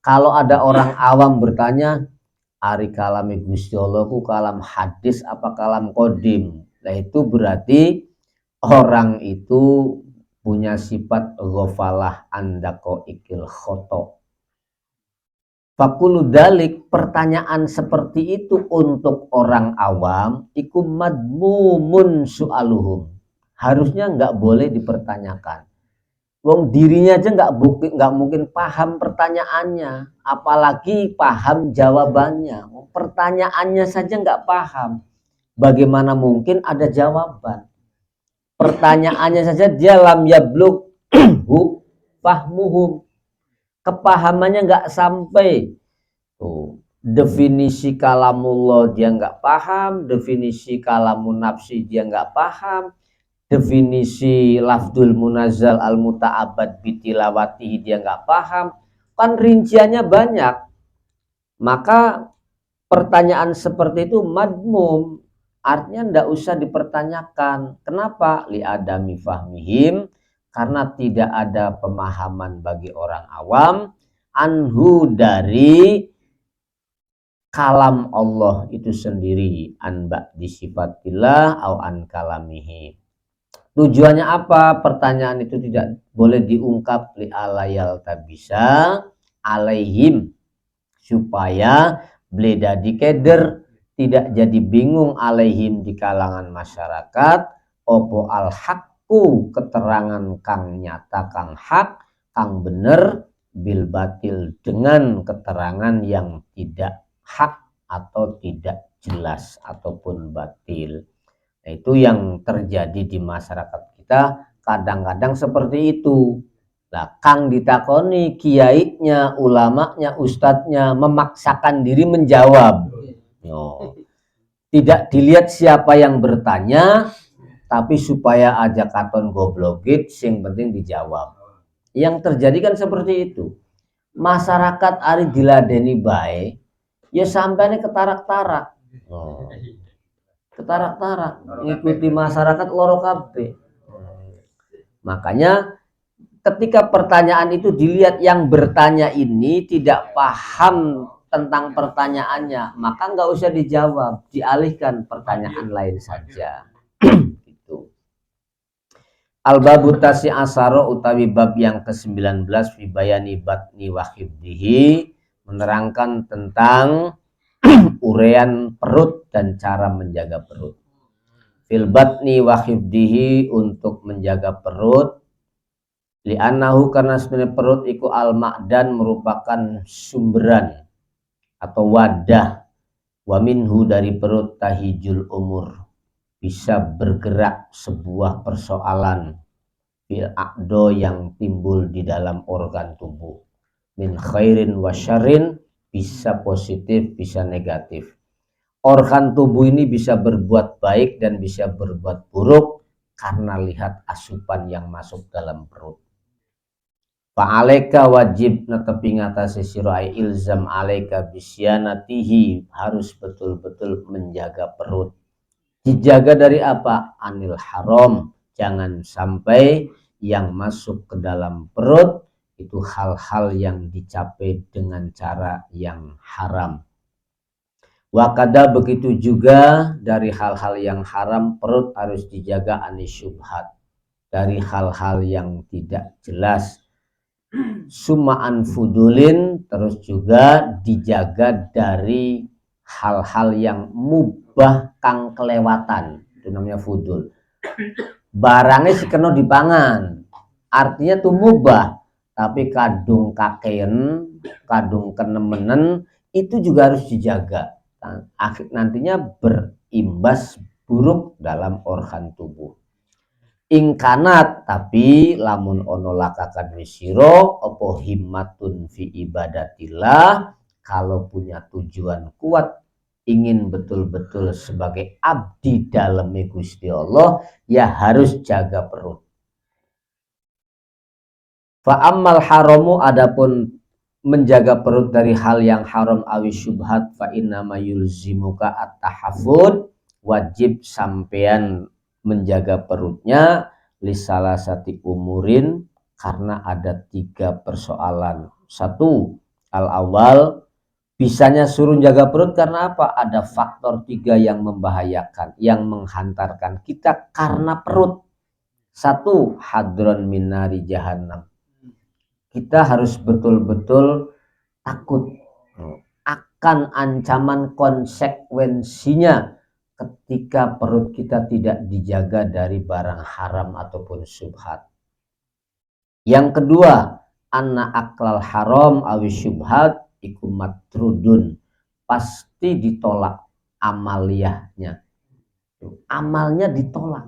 [SPEAKER 1] Kalau ada orang awam bertanya, ari kalami Gusti Allah ku kalam hadis apa kalam kodim, Nah itu berarti orang itu punya sifat ghafalah andako ikil khoto. Fakulu dalik, pertanyaan seperti itu untuk orang awam iku madmumun su'aluhum. Harusnya nggak boleh dipertanyakan. Wong dirinya aja nggak mungkin paham pertanyaannya, apalagi paham jawabannya. Pertanyaannya saja nggak paham, bagaimana mungkin ada jawaban? Pertanyaannya saja dia lam yablug fahmuhum, kepahamannya nggak sampai. Tuh, definisi kalamullah dia nggak paham, definisi kalamun nafsi dia nggak paham, definisi lafdul munazzal al muta'abbad bitilawati dia nggak paham, kan rinciannya banyak. Maka pertanyaan seperti itu madmum, artinya ndak usah dipertanyakan. Kenapa? Li adami fahmihim, karena tidak ada pemahaman bagi orang awam anhu dari kalam Allah itu sendiri, an ba'di sifatillah au an kalamihi. Tujuannya apa? Pertanyaan itu tidak boleh diungkap li alayal tabisa alaihim, supaya bleda dikeder tidak jadi bingung alaihim di kalangan masyarakat opo al hakku, keterangan kang nyata kang hak kang bener bil batil, dengan keterangan yang tidak hak atau tidak jelas ataupun batil. Nah, itu yang terjadi di masyarakat kita kadang-kadang seperti itu. Nah, kang ditakoni kiainya, ulamanya, ustadznya memaksakan diri menjawab. Yo. Tidak dilihat siapa yang bertanya, tapi supaya aja katon goblokit, yang penting dijawab. Yang terjadi kan seperti itu. Masyarakat ari diladeni bae, ya sampai ketarak-tarak. Oh. Ketarak-tarak, ngikuti masyarakat loro kabeh. Makanya ketika pertanyaan itu dilihat yang bertanya ini tidak paham tentang pertanyaannya, maka nggak usah dijawab, dialihkan pertanyaan lain saja. Gitu. Al-babu tasi asaro utawi bab yang ke-19 fi bayani batni wa hifdihi, menerangkan tentang urean perut dan cara menjaga perut. Fil batni wa hifdihi, untuk menjaga perut, li'annahu, karena sebenarnya perut iku al-ma'dan, merupakan sumberan atau wadah, wa minhu, dari perut, tahijul umur, bisa bergerak sebuah persoalan, fil aqdo, yang timbul di dalam organ tubuh, min khairin wa syarrin, bisa positif bisa negatif. Organ tubuh ini bisa berbuat baik dan bisa berbuat buruk karena lihat asupan yang masuk dalam perut. Fa'alaika, wajib netepi ngatasi sira ilzam alaika bisyanatihi, harus betul-betul menjaga perut. Dijaga dari apa? Anil haram, jangan sampai yang masuk ke dalam perut itu hal-hal yang dicapai dengan cara yang haram. Wakada, begitu juga dari hal-hal yang haram, perut harus dijaga anis syubhat, dari hal-hal yang tidak jelas. Suma'an fudulin, terus juga dijaga dari hal-hal yang mubah kang kelewatan, itu namanya fudul. Barangnya sih kena dipangan, artinya tuh mubah, tapi kadung kakean, kadung kenemenen, itu juga harus dijaga. Nantinya berimbas buruk dalam organ tubuh. Ingkanat, tapi lamun ono lakakan wisiro opo himmatun fi ibadatillah, kalau punya tujuan kuat ingin betul-betul sebagai abdi dalam Gusti Allah, ya harus jaga perut. Fa ammal haramu, adapun menjaga perut dari hal yang haram awi syubhat, fa inna ma yulzimuka at-tahafud, wajib sampean menjaga perutnya lisalasati umurin, karena ada 3 persoalan. 1, al awal Bisanya suruh jaga perut karena apa? Ada faktor 3 yang membahayakan, yang menghantarkan kita karena perut. 1, hadron minari jahannam. Kita harus betul-betul takut akan ancaman konsekuensinya ketika perut kita tidak dijaga dari barang haram ataupun syubhat. Yang kedua, anna aklal haram awis syubhat iku matrudun, pasti ditolak amaliyahnya. Amalnya ditolak.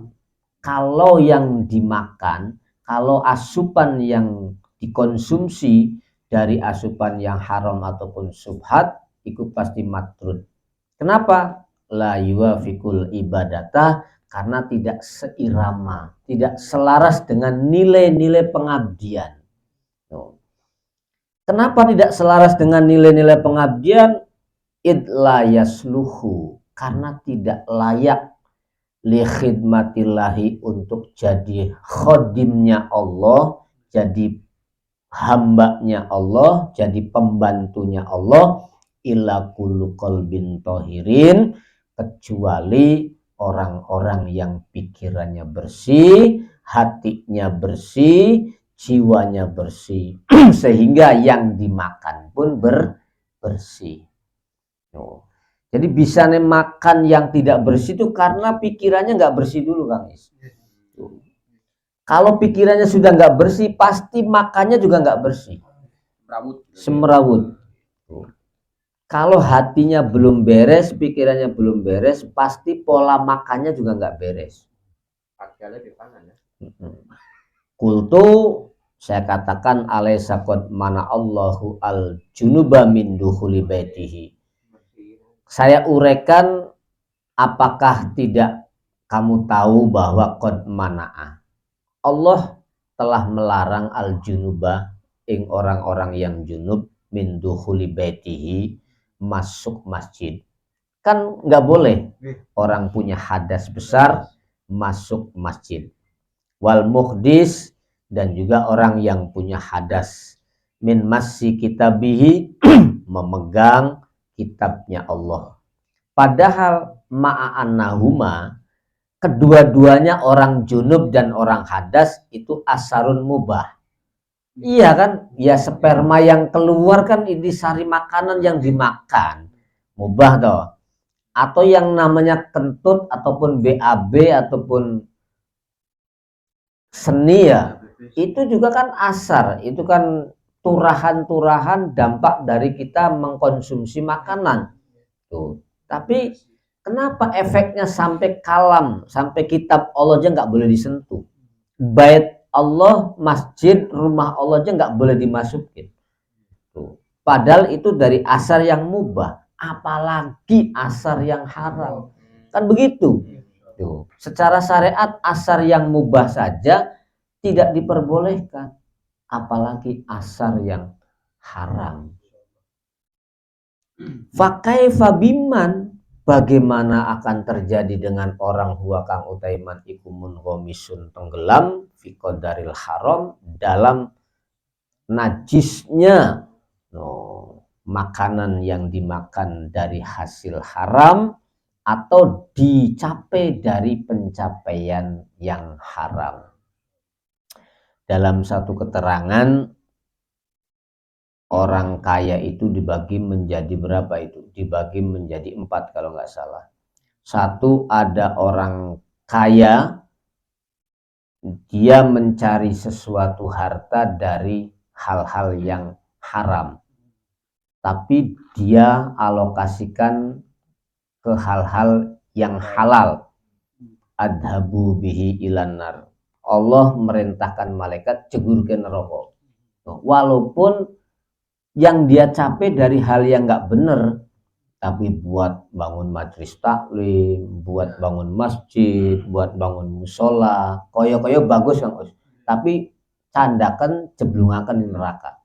[SPEAKER 1] Kalau yang dimakan, kalau asupan yang dikonsumsi dari asupan yang haram ataupun syubhat, itu pasti matrud. Kenapa? La yuwafiqul ibadata, karena tidak seirama, tidak selaras dengan nilai-nilai pengabdian. Kenapa tidak selaras dengan nilai-nilai pengabdian? Idla yasluhu, karena tidak layak li khidmatillahi, untuk jadi khodimnya Allah, jadi hambanya Allah, jadi pembantunya Allah, illa kullu qalbin tohirin, kecuali orang-orang yang pikirannya bersih, hatinya bersih, jiwanya bersih, sehingga yang dimakan pun bersih. Jadi bisa nih makan yang tidak bersih itu karena pikirannya nggak bersih dulu, Kang Is. Kalau pikirannya sudah nggak bersih, pasti makannya juga nggak bersih. Semerawut. Kalau hatinya belum beres, pikirannya belum beres, pasti pola makannya juga nggak beres. Kultu, saya katakan alaysa qad mana Allahu al junuba min dukhuli baitihi. Saya uraikan, apakah tidak kamu tahu bahwa qad mana'a, Allah telah melarang al junuba ing orang-orang yang junub min dukhuli baitihi, masuk masjid. Kan nggak boleh orang punya hadas besar masuk masjid. Wal muhdis, dan juga orang yang punya hadas min masyi kitabihi, memegang kitabnya Allah. Padahal ma'annahuma, kedua-duanya orang junub dan orang hadas itu asarun mubah. Iya kan? Ya sperma yang keluar kan ini sari makanan yang dimakan. Mubah toh. Atau yang namanya kentut ataupun BAB ataupun seni ya, itu juga kan asar, itu kan turahan-turahan dampak dari kita mengkonsumsi makanan. Tuh. Tapi kenapa efeknya sampai kalam, sampai kitab Allah aja nggak boleh disentuh? Bait Allah, masjid, rumah Allah aja nggak boleh dimasukin. Tuh. Padahal itu dari asar yang mubah, apalagi asar yang haram. Kan begitu. Tuh. Secara syariat asar yang mubah saja tidak diperbolehkan, apalagi asar yang haram. Fakaifa biman, bagaimana akan terjadi dengan orang huwa kang utaiman ikumun gomisun, tenggelam fi qadaril haram, dalam najisnya makanan yang dimakan dari hasil haram, atau dicapai dari pencapaian yang haram. Dalam satu keterangan, orang kaya itu dibagi menjadi berapa itu? Dibagi menjadi 4 kalau nggak salah. 1, ada orang kaya, dia mencari sesuatu harta dari hal-hal yang haram, tapi dia alokasikan ke hal-hal yang halal. Adhabu bihi ilanar, Allah merintahkan malaikat jegur ke neraka. Walaupun yang dia capai dari hal yang nggak benar, tapi buat bangun majelis taklim, buat bangun masjid, buat bangun musola, koyo-koyo bagus kan, tapi candakan jeblungakan di neraka.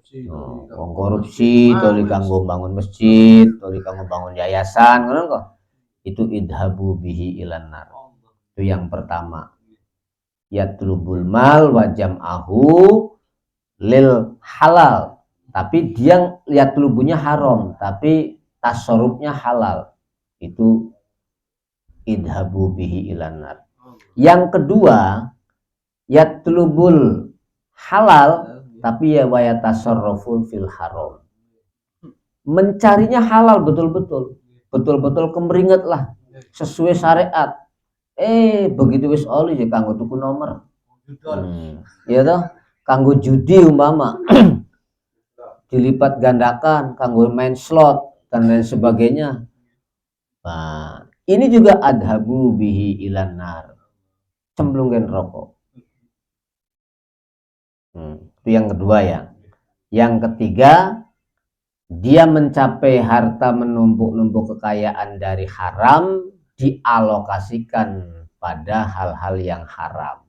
[SPEAKER 1] Wong korupsi, toli kanggo bangun masjid, toli kanggo bangun yayasan, ngono kok. Itu idhabu bihi ilanar. Itu yang pertama. Yatlubul mal wa jam'ahu lil halal, tapi dia lihat lubunya haram, tapi tasarrufnya halal. Itu idhabu bihi ilanar. Yang kedua, yatlubul halal, tapi ya wayatasarrafun fil haram. Mencarinya halal betul-betul, betul-betul kemeringet lah, sesuai syariat. Begitu wis oli ya kanggo tuku nomor. Ya toh, kanggo judi umpama. Dilipat gandakan, kanggo main slot dan lain sebagainya. Nah, ini juga adhabu bihi ilanar. Cemplungin rokok. Itu yang kedua ya. Yang ketiga, dia mencapai harta menumpuk-numpuk kekayaan dari haram, dialokasikan pada hal-hal yang haram.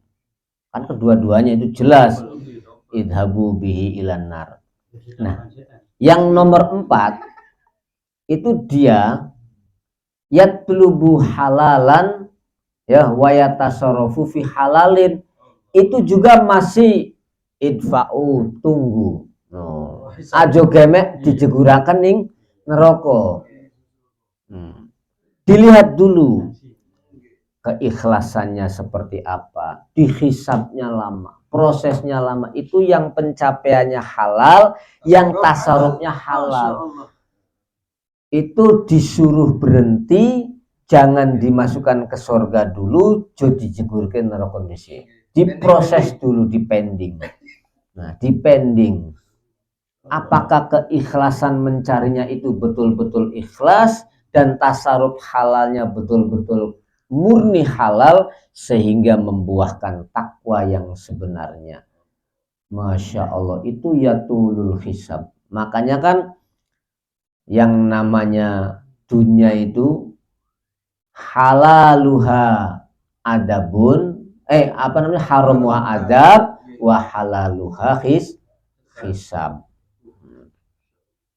[SPEAKER 1] Kan kedua-duanya itu jelas idhabu bihi ilanar. Nah, yang nomor 4 itu dia yatlubu halalan ya wa yatasarrafu fi halalin, itu juga masih idfa'u, tunggu. Ajo gemek dijegurakan ning neraka. Dilihat dulu keikhlasannya seperti apa, dihisabnya lama, prosesnya lama. Itu yang pencapaiannya halal, yang tasarrufnya halal. Itu disuruh berhenti, jangan dimasukkan ke surga dulu, jadi dijegurkan neraka kondisi. Diproses dulu, dipending. Nah, dipending. Apakah keikhlasan mencarinya itu betul-betul ikhlas dan tasarruf halalnya betul-betul murni halal sehingga membuahkan takwa yang sebenarnya. Masya Allah, itu yatulul hisab. Makanya kan yang namanya dunia itu halaluha adabun, haram wa adab, wa halaluha hisab.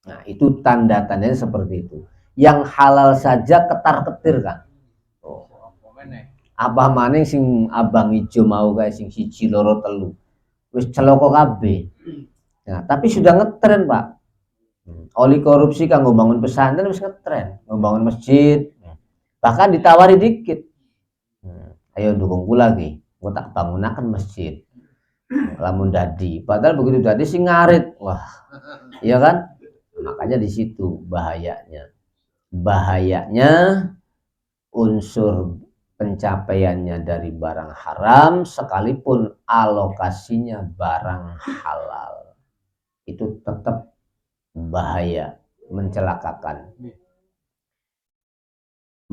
[SPEAKER 1] Nah, itu tanda-tandanya seperti itu. Yang halal saja ketar-ketir kan. Abah maning sing abang ijo mau guys, sing siji loro telu. Wis celoko kabeh. Nah, tapi sudah ngetren, Pak. Oli korupsi kanggo bangun pesantren wis ngetren, membangun masjid. Bahkan ditawari dikit. Ayo dukung kula lagi, gua tak bangunakan masjid. Lamun dadi, padahal begitu dadi sing ngarit. Wah. Iya kan? Makanya di situ bahayanya. Bahayanya unsur pencapaiannya dari barang haram sekalipun alokasinya barang halal. Itu tetap bahaya, mencelakakan.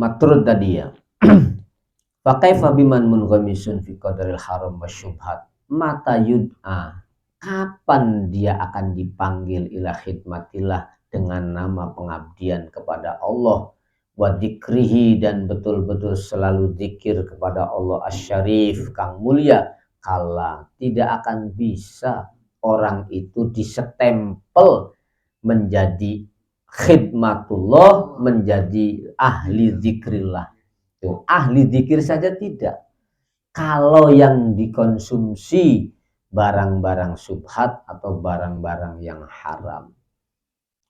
[SPEAKER 1] Matrud tadi ya. Fakaifa biman munghamisun fi qadaril haram wa syubhat. Mata yud'a, kapan dia akan dipanggil ila khidmatillah, dengan nama pengabdian kepada Allah, wa dzikrihi, dan betul-betul selalu zikir kepada Allah asyarif kang mulia. Kala, tidak akan bisa orang itu disestempel menjadi khidmatullah, menjadi ahli zikrillah. Tuh, ahli zikir saja tidak. Kalau yang dikonsumsi barang-barang subhat atau barang-barang yang haram,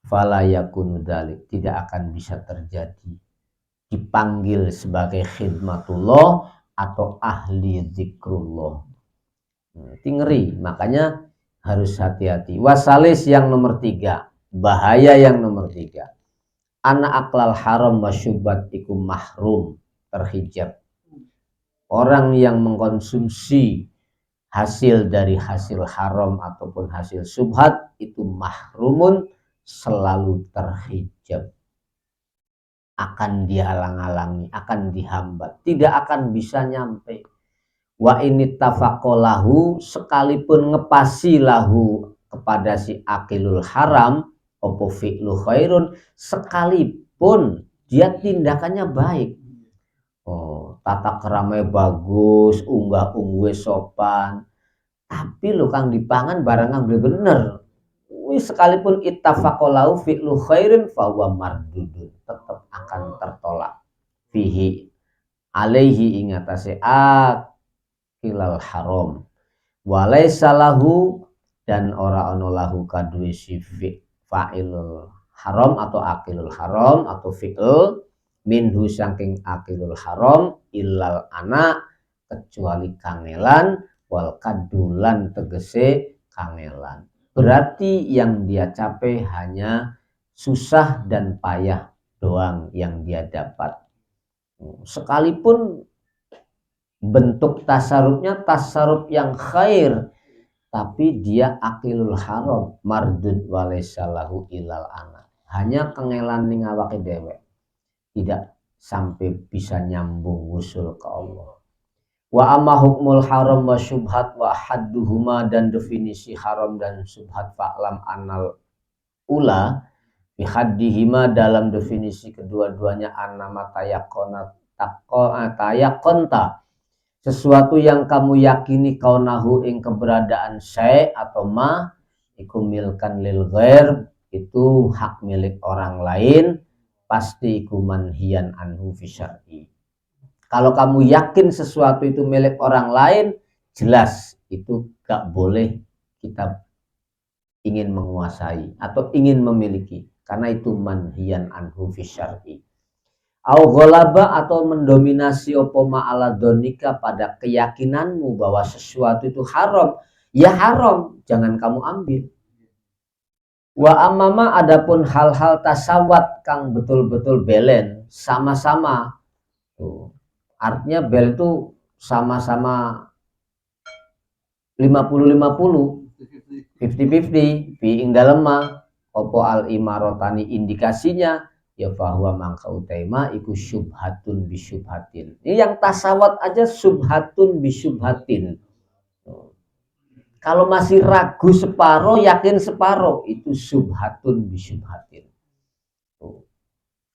[SPEAKER 1] fala yakunu dzalik, tidak akan bisa terjadi dipanggil sebagai khidmatullah atau ahli zikrullah. Ngeri, makanya harus hati-hati. Wasalis yang nomor 3, bahaya yang nomor 3. Ana aklal haram wa syubhat iku mahrum, terhijab. Orang yang mengkonsumsi hasil dari hasil haram ataupun hasil subhat itu mahrumun, selalu terhijab, akan dihalang-halangi, akan dihambat, tidak akan bisa nyampe. Wa ini tafaqolahu, sekalipun ngepasi lahu kepada si akilul haram opo fi'lu khairun, sekalipun dia tindakannya baik. Tata keramai bagus, unggah-ungguh sopan, tapi lo kang dipangan barang ngambil bener. Sekalipun ittafaqolahu fi'lu khairin fahuwa mardudun, tetap akan tertolak. Fihi alaihi, ingatase akilal haram, walaysa lahu, dan ora ono lahu kadue si fa'ilul haram atau akilul haram atau fi'il minhu saking akilul haram illal anak kecuali kangelan wal kadulan tegese kangelan. Berarti yang dia capai hanya susah dan payah doang yang dia dapat. Sekalipun bentuk tasarrufnya tasarruf yang khair, tapi dia akilul haram mardud walesalahu ilal anak. Hanya kengelan ning awake dhewe. Tidak sampai bisa nyambung usul ke Allah. Wa amma hukmul haram wa syubhat wa hadduhuma dan definisi haram dan syubhat fa'lam anal ula bihaddihima dalam definisi kedua-duanya annama tayakonta sesuatu yang kamu yakini kaunahu ing keberadaan syai' atau ma iku milkan lil ghair itu hak milik orang lain pasti iku manhiyan anhu fi syar'i. Kalau kamu yakin sesuatu itu milik orang lain, jelas itu gak boleh kita ingin menguasai atau ingin memiliki karena itu manhiyan anhu fi syar'i. Au ghalaba atau mendominasi opo ma'ala donika pada keyakinanmu bahwa sesuatu itu haram, ya haram, jangan kamu ambil. Wa amama adapun hal-hal tasawat kang betul-betul belen sama-sama. Tuh. Artinya bel itu sama-sama 50-50, 50-50, fi ing dalema opo al imarotani indikasinya ya bahwa mangka utaima iku syubhatun bisyubhatin. Ini yang tasawat aja syubhatun bisyubhatin. Kalau masih ragu separuh, yakin separuh, itu syubhatun bisyubhatin.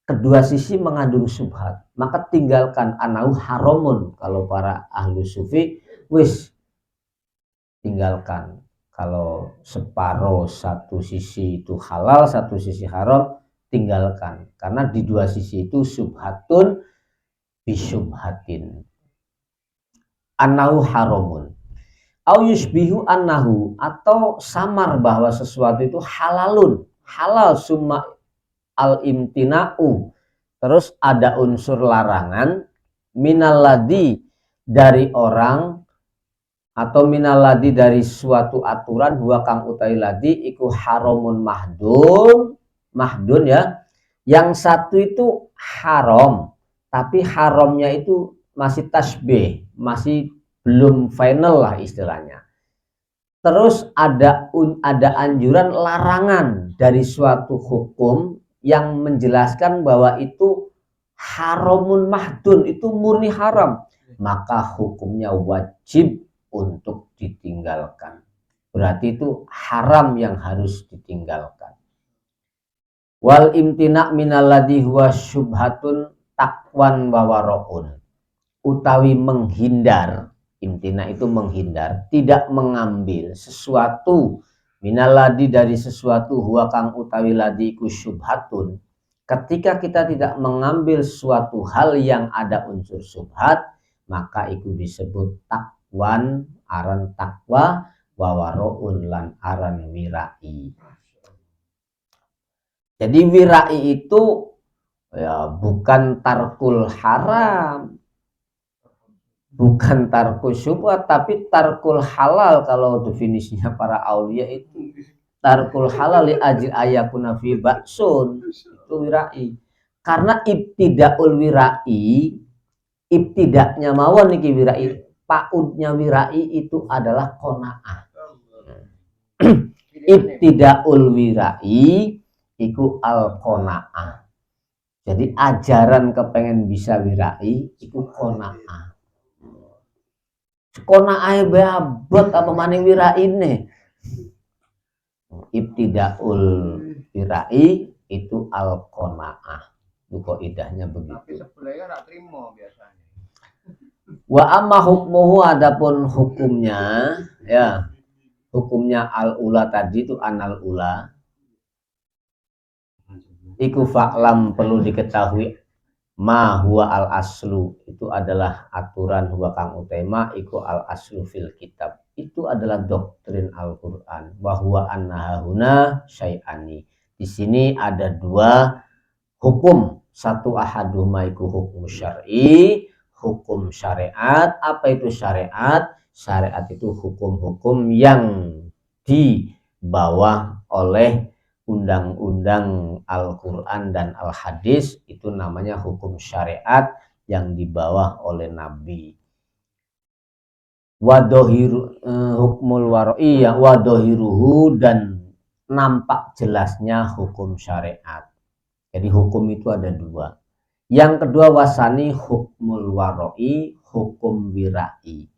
[SPEAKER 1] Kedua sisi mengandung syubhat, maka tinggalkan anau haramun. Kalau para ahlu sufi, wis tinggalkan. Kalau separuh satu sisi itu halal, satu sisi haram, tinggalkan. Karena di dua sisi itu syubhatun bisyubhatin. Anau haramun. Au yusbihu annahu atau samar bahwa sesuatu itu halalun, halal summa al-imtina'u. Terus ada unsur larangan minalladhi dari orang atau minalladhi dari suatu aturan huwa kang utai ladhi iku haramun mahdun ya. Yang satu itu haram, tapi haramnya itu masih tasbih, masih belum final lah istilahnya. Terus ada anjuran larangan dari suatu hukum yang menjelaskan bahwa itu haramun mahdun, itu murni haram, maka hukumnya wajib untuk ditinggalkan. Berarti itu haram yang harus ditinggalkan. Wal imtina' minalladhi huwa syubhatun takwan wa waraun. Utawi menghindar, imtina itu menghindar, tidak mengambil sesuatu minalladhi dari sesuatu huwa kang utawi ladhi iku syubhatun. Ketika kita tidak mengambil suatu hal yang ada unsur syubhat, maka itu disebut takwan, aran takwa, wa waraun lan aran wirai. Jadi wirai itu ya bukan tarkul haram, bukan tarkul syubhat, tapi tarkul halal. Kalau definisinya para aulia itu tarkul halal li ajil ayakuna fi baksun, itu wirai. Karena ibtidaul wirai, ibtidaknya mawon niki wirai, paudnya wirai itu adalah qanaah. Ibtidaul wirai iku al qanaah. Jadi ajaran kepengen bisa wirai iku qanaah. Qanaah beabot apa maning wiraine. Ibtidaul wirai itu al qanaah. Itu kaidahnya begitu. Tapi sebelahnya enggak terima biasanya. Wa amma hukmuhu adapun hukumnya ya. Hukumnya al ula tadi itu anal ula. Iku fa'lam perlu diketahui ma huwa al aslu, itu adalah aturan huwa kang utama iku al aslu fil kitab, itu adalah doktrin Al-Qur'an. Bahwa annahuna syai'ani, di sini ada dua hukum, satu ahaduhuma iku hukum syar'i, hukum syariat. Apa itu syariat? Syariat itu hukum-hukum yang dibawa oleh undang-undang Al-Quran dan Al-Hadis, itu namanya hukum syariat yang dibawa oleh Nabi. Wadohiru hukmul waro'i ya wadohiruhu, dan nampak jelasnya hukum syariat. Jadi hukum itu ada dua. Yang kedua wasani hukmul waro'i, hukum wirai.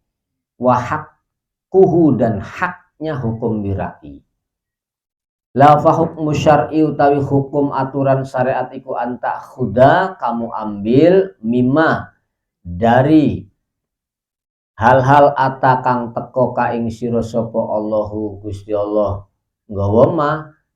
[SPEAKER 1] Wahakkuhu, dan haknya hukum wirai. La fa hukmu syar'i, utawi hukum aturan syariat iku anta khuda, kamu ambil mimma, dari hal-hal ata kang teko ka ing sira sapa Allahu Gusti Allah nggawa ma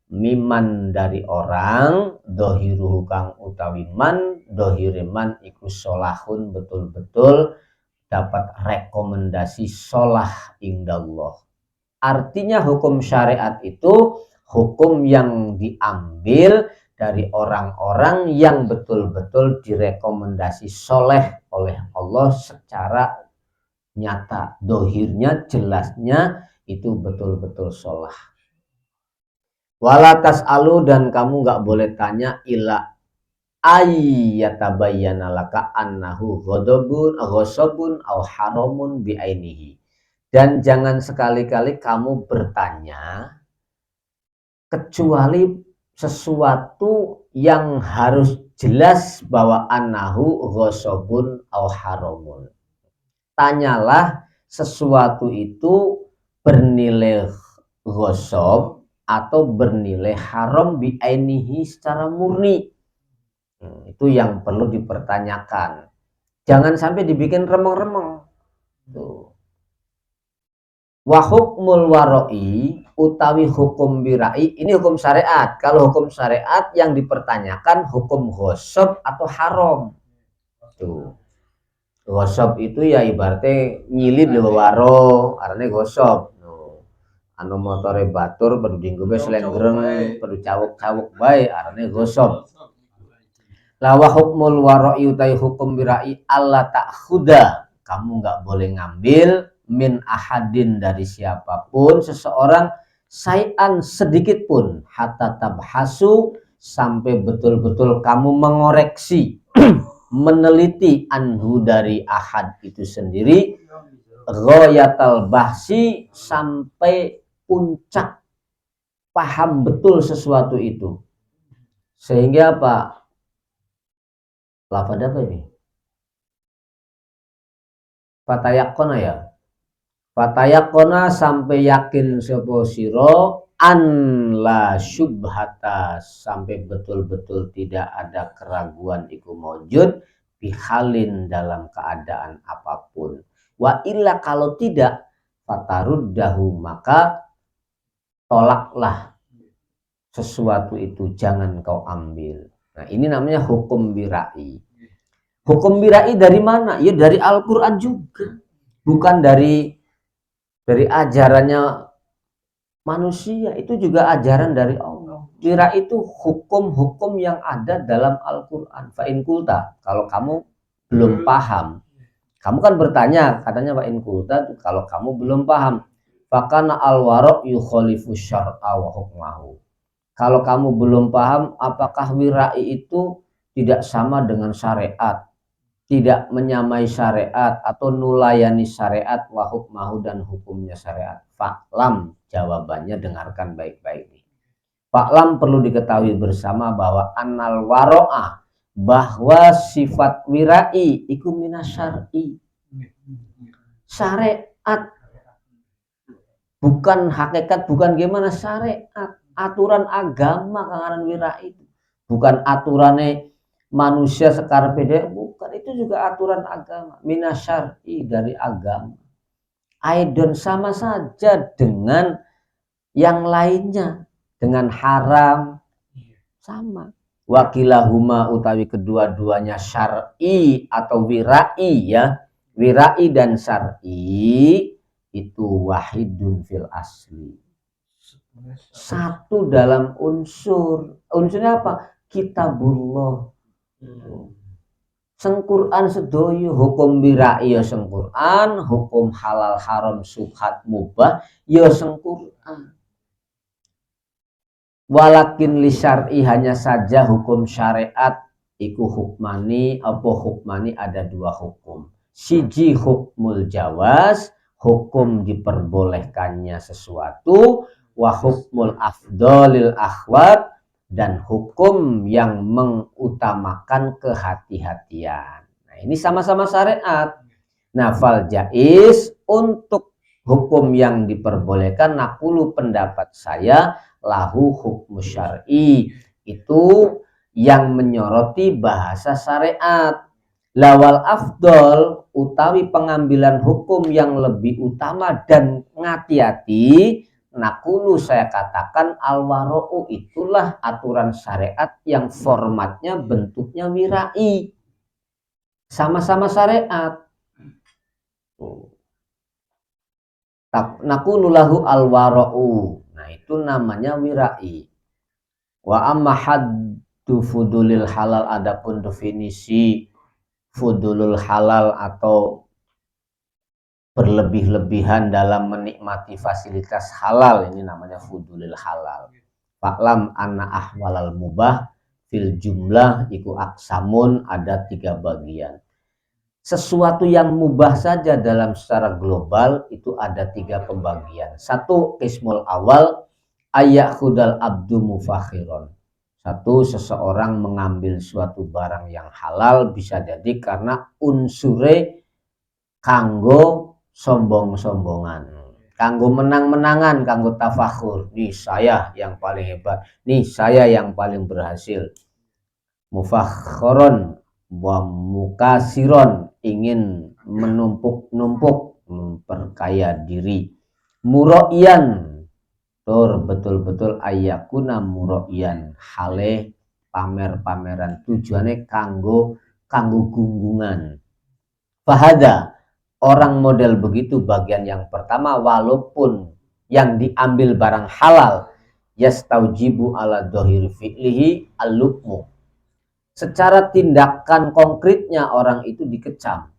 [SPEAKER 1] miman, dari orang, dohiruhu kang utawi man, dohiriman iku solahun, betul-betul dapat rekomendasi solah indallah. Artinya hukum syariat itu hukum yang diambil dari orang-orang yang betul-betul direkomendasi soleh oleh Allah secara nyata, dohirnya, jelasnya itu betul-betul sholah. Walatas alu, dan kamu nggak boleh tanya ila ayyatabayyana laka annahu ghosabun au haramun bi'ainihi. Dan jangan sekali-kali kamu bertanya kecuali sesuatu yang harus jelas bahwa annahu ghosabun au haramun. Tanyalah sesuatu itu bernilai ghosab atau bernilai haram bi'ainihi, secara murni. Itu yang perlu dipertanyakan. Jangan sampai dibikin remeng-remeng. Wa hukmul waro'i, utawi hukum birai, ini hukum syariat. Kalau hukum syariat yang dipertanyakan hukum ghosab atau haram. Tuh. Gosok itu ya ibaratnya nyilid lho waro, arane gosok. Anu motore batur perlu dinggobe selenggreng, perlu cawuk-cawuk bae, arane gosok. La wa hukmul wara'i, utai hukum birai Allah ta'khuda, kamu nggak boleh ngambil min ahadin, dari siapapun seseorang, sayan sedikit pun, hatta tabhasu, sampai betul-betul kamu mengoreksi meneliti anhu, dari ahad itu sendiri, ghayatal bahsi, sampai puncak paham betul sesuatu itu. Sehingga apa? Lafaz apa ini? Fatayakona ya. Fatayakona, sampai yakin sapa sira, an la syubhata, sampai betul-betul tidak ada keraguan iku maujud, bihalin, dalam keadaan apapun. Wa illa, kalau tidak, fataruddahu, maka tolaklah sesuatu itu, jangan kau ambil. Nah, ini namanya hukum birai. Hukum birai dari mana? Ya dari Al-Quran juga, bukan dari ajarannya manusia, itu juga ajaran dari Allah. Kira itu hukum-hukum yang ada dalam Al-Quran. Fa'in kulta, kalau kamu belum paham, kamu kan bertanya, katanya fa'in kulta, kalau kamu belum paham, fakana al-warok yukholifu syar'a wa hukmahu. Kalau kamu belum paham, apakah wirai itu tidak sama dengan syariat, tidak menyamai syariat, atau nulayani syariat, wa hukmahu, dan hukumnya syariat. Fa'lam, jawabannya dengarkan baik-baik. Fa'lam, perlu diketahui bersama bahwa annal waro'a, bahwa sifat wirai iku minasyar'i, syariat, bukan hakikat, bukan gimana, syariat, aturan agama. Kangaran wirai itu bukan aturannya manusia sekarang beda, bukan, itu juga aturan agama, minasyar'i, dari agama. Aidon, sama saja dengan yang lainnya, dengan haram sama. Wakilahuma utawi kedua-duanya syar'i atau wirai ya. Wirai dan syar'i itu wahidun fil asli. Satu dalam unsur. Unsurnya apa? Kitabullah. Sengquran sedoyo hukum wirai ya sengquran, hukum halal haram subhat mubah ya sengquran. Walakin li syar'i hanya saja hukum syariat iku hukmani apa hukmani ada dua hukum. Siji hukmul jawaz, hukum diperbolehkannya sesuatu, wa hukmul afdolil akhwat, dan hukum yang mengutamakan kehati-hatian. Nah, ini sama-sama syariat. Nah, fal jaiz untuk hukum yang diperbolehkan nakulu pendapat saya lahu hukmu syar'i itu yang menyoroti bahasa syariat. Lawal afdol utawi pengambilan hukum yang lebih utama dan ngati-hati nakulu saya katakan al-wara'u itulah aturan syariat yang formatnya bentuknya wirai. Sama-sama syariat. Nakulu lahu al-wara'u. Nah, itu namanya wirai. Wa amma haddu fudulil halal, adapun definisi fudulul halal atau berlebih-lebihan dalam menikmati fasilitas halal, ini namanya fudulil halal. Fa'lam anna ahwalal mubah fil jumlah iku aksamun, ada 3 bagian. Sesuatu yang mubah saja dalam secara global itu ada 3 pembagian. Satu, ismul awal ayakhudal abdu mufakhiron. Satu, seseorang mengambil suatu barang yang halal bisa jadi karena unsure kanggo sombong-sombongan, kanggo menang-menangan, kanggo tafakhur. Nih saya yang paling hebat, nih saya yang paling berhasil. Mufakhiron wa mukasiron, ingin menumpuk-numpuk, memperkaya diri. Muro'ian, betul-betul ayakuna muro'ian, hale pamer-pameran, tujuannya kanggo gunggungan. Fahada, orang model begitu bagian yang pertama, walaupun yang diambil barang halal, yastaujibu ala dohir fi'lihi al-lukmu, secara tindakan konkretnya orang itu dikecam.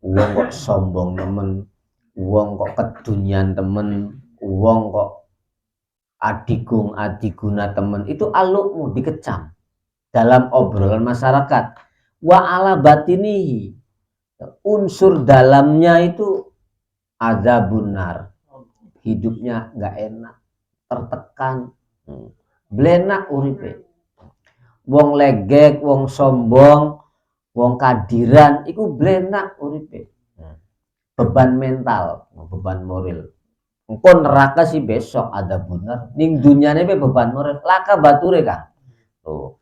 [SPEAKER 1] Wong kok sombong temen, wong kok kedunian temen, wong kok adiguna temen, itu alukmu, dikecam dalam obrolan masyarakat. Wa ala batinihi, unsur dalamnya itu ada benar, hidupnya nggak enak, tertekan, blenak uripe. Wong legek, wong sombong, wong kadiran, iku blenak uripe. Beban mental, beban moral. Engko neraka sih besok ada benar. Ning dunyane pe beban moral, laka bature kan. Tuh.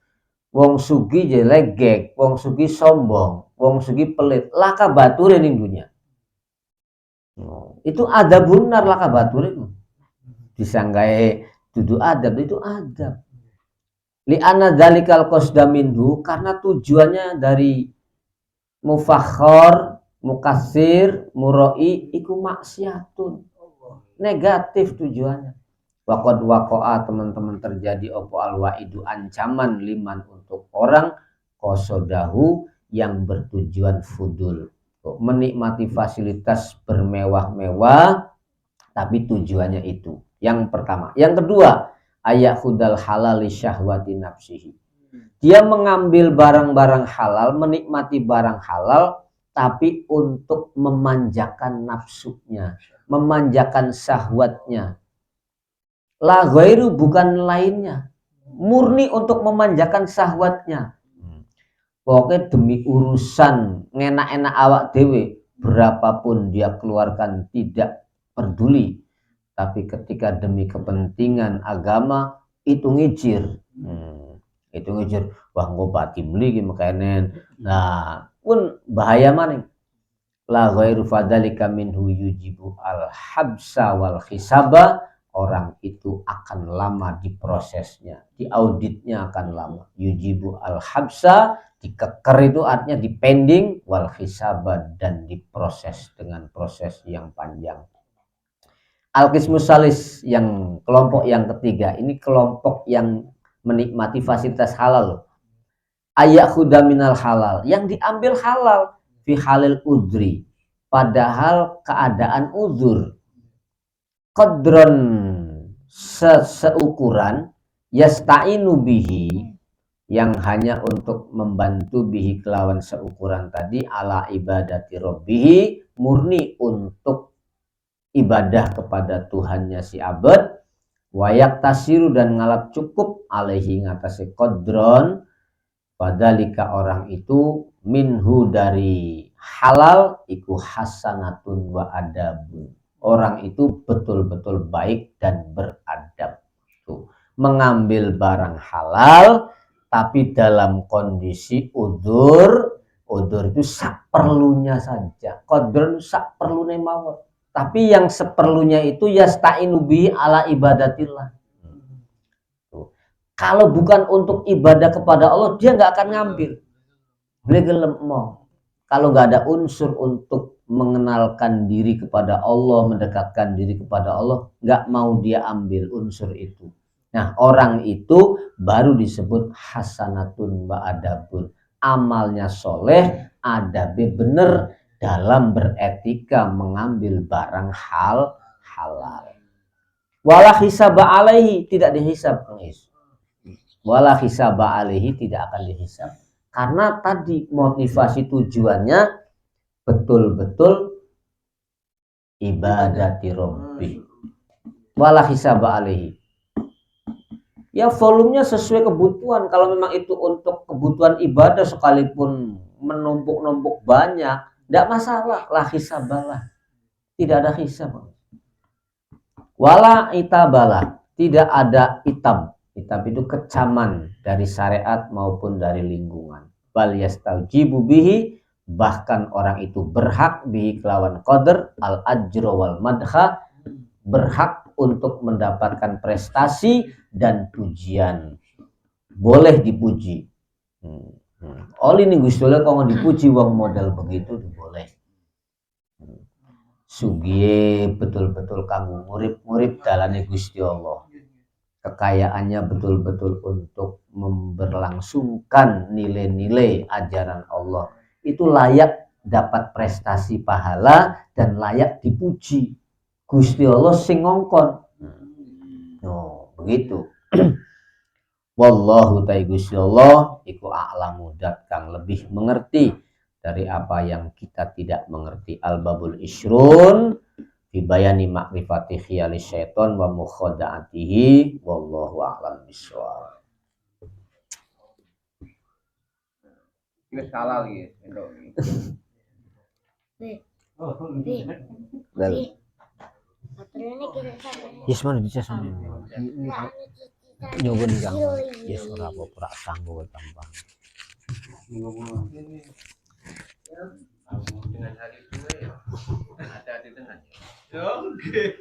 [SPEAKER 1] Wong sugi je legek, wong sugi sombong, wong sugi pelit, laka bature ning dunya. Itu ada benar laka bature. Disanggae dudu adab, itu adab. Li'anna dzalikal qasda minhu, karena tujuannya dari mufakhor, mukassir, muroi iku maksiatun, negatif tujuannya. Waqad waqa'a, teman-teman, terjadi opo al-wa'idu, ancaman liman untuk orang qasodahu yang bertujuan fudul, menikmati fasilitas bermewah-mewah tapi tujuannya itu. Yang pertama. Yang kedua, ayakhudal halal li syahwati nafsihi. Dia mengambil barang-barang halal, menikmati barang halal, tapi untuk memanjakan nafsunya, memanjakan syahwatnya. La ghairu, bukan lainnya, murni untuk memanjakan syahwatnya. Pokoknya demi urusan ngenak-enak awak dewe, berapapun dia keluarkan tidak peduli. Tapi ketika demi kepentingan agama itu ngijir. Itu ngijir, wah ngobati beli makanan. Nah, pun bahaya maning. La ghairu fadzalika minhu yujibu al habsa wal hisaba orang itu akan lama diprosesnya, diauditnya akan lama. Yujibu al-habsa, dikeker itu artinya dipending, wal hisaba, dan diproses dengan proses yang panjang. Al-qismus salis, yang kelompok yang ketiga, ini kelompok yang menikmati fasilitas halal. Ayakhuda minal halal, yang diambil halal fi halil udri, padahal keadaan uzur. Qadron, seukuran, yasta'inu bihi, yang hanya untuk membantu bihi kelawan seukuran tadi, ala ibadati rabbihi, murni untuk ibadah kepada Tuhannya si abad, wayak tasiru, dan ngalap cukup, alaihi, ngatasi qadron, padalika orang itu, minhu, dari halal, iku hasanatun wa adabun, orang itu betul-betul baik dan beradab. Tuh, mengambil barang halal tapi dalam kondisi udzur itu saperlunya saja, qadron saperlune mawon, tapi yang seperlunya itu yasta'inu bi ala ibadatillah. Tuh, kalau bukan untuk ibadah kepada Allah, dia nggak akan ngambil. Kalau nggak ada unsur untuk mengenalkan diri kepada Allah, mendekatkan diri kepada Allah, nggak mau dia ambil unsur itu. Nah, orang itu baru disebut hasanatun wa adabun, amalnya soleh, adabnya bener dalam beretika mengambil barang halal. Wala hisaba alaihi, tidak dihisab. Wala hisaba alaihi, tidak akan dihisab. Karena tadi motivasi tujuannya betul-betul ibadati rabbi. Wala hisaba alaihi. Ya volumenya sesuai kebutuhan. Kalau memang itu untuk kebutuhan ibadah sekalipun menumpuk-numpuk banyak, tidak masalah. La hisabalah. Tidak ada hisab. Wala itabalah. Tidak ada itab. Itab itu kecaman dari syariat maupun dari lingkungan. Bal yastaujibu bihi, bahkan orang itu berhak bihi kelawan qadar al ajro wal madha, berhak untuk mendapatkan prestasi dan pujian, boleh dipuji. Oli nih Gusti Allah kalau dipuji wong model begitu boleh. Sugiye betul-betul kanggo ngurip-ngurip dalane Gusti Allah. Kekayaannya betul-betul untuk memberlangsungkan nilai-nilai ajaran Allah, itu layak dapat prestasi pahala dan layak dipuji. Gusti Allah sing ngongkon. No, begitu. Wallahu ta'ala Gusti Allah iku a'lamu, dat kang lebih mengerti dari apa yang kita tidak mengerti. Al-babul isrun Bibayani makrifati khiyali syaiton wa mukhada'atihi, wallahu a'lam bishawab. Ini salah lagi. Yes, mana bisa sama. Nyoba nih kang. Yes, ora apa-apa sanggup tambah. Dengan hari itu ya ada di tengah. Oke.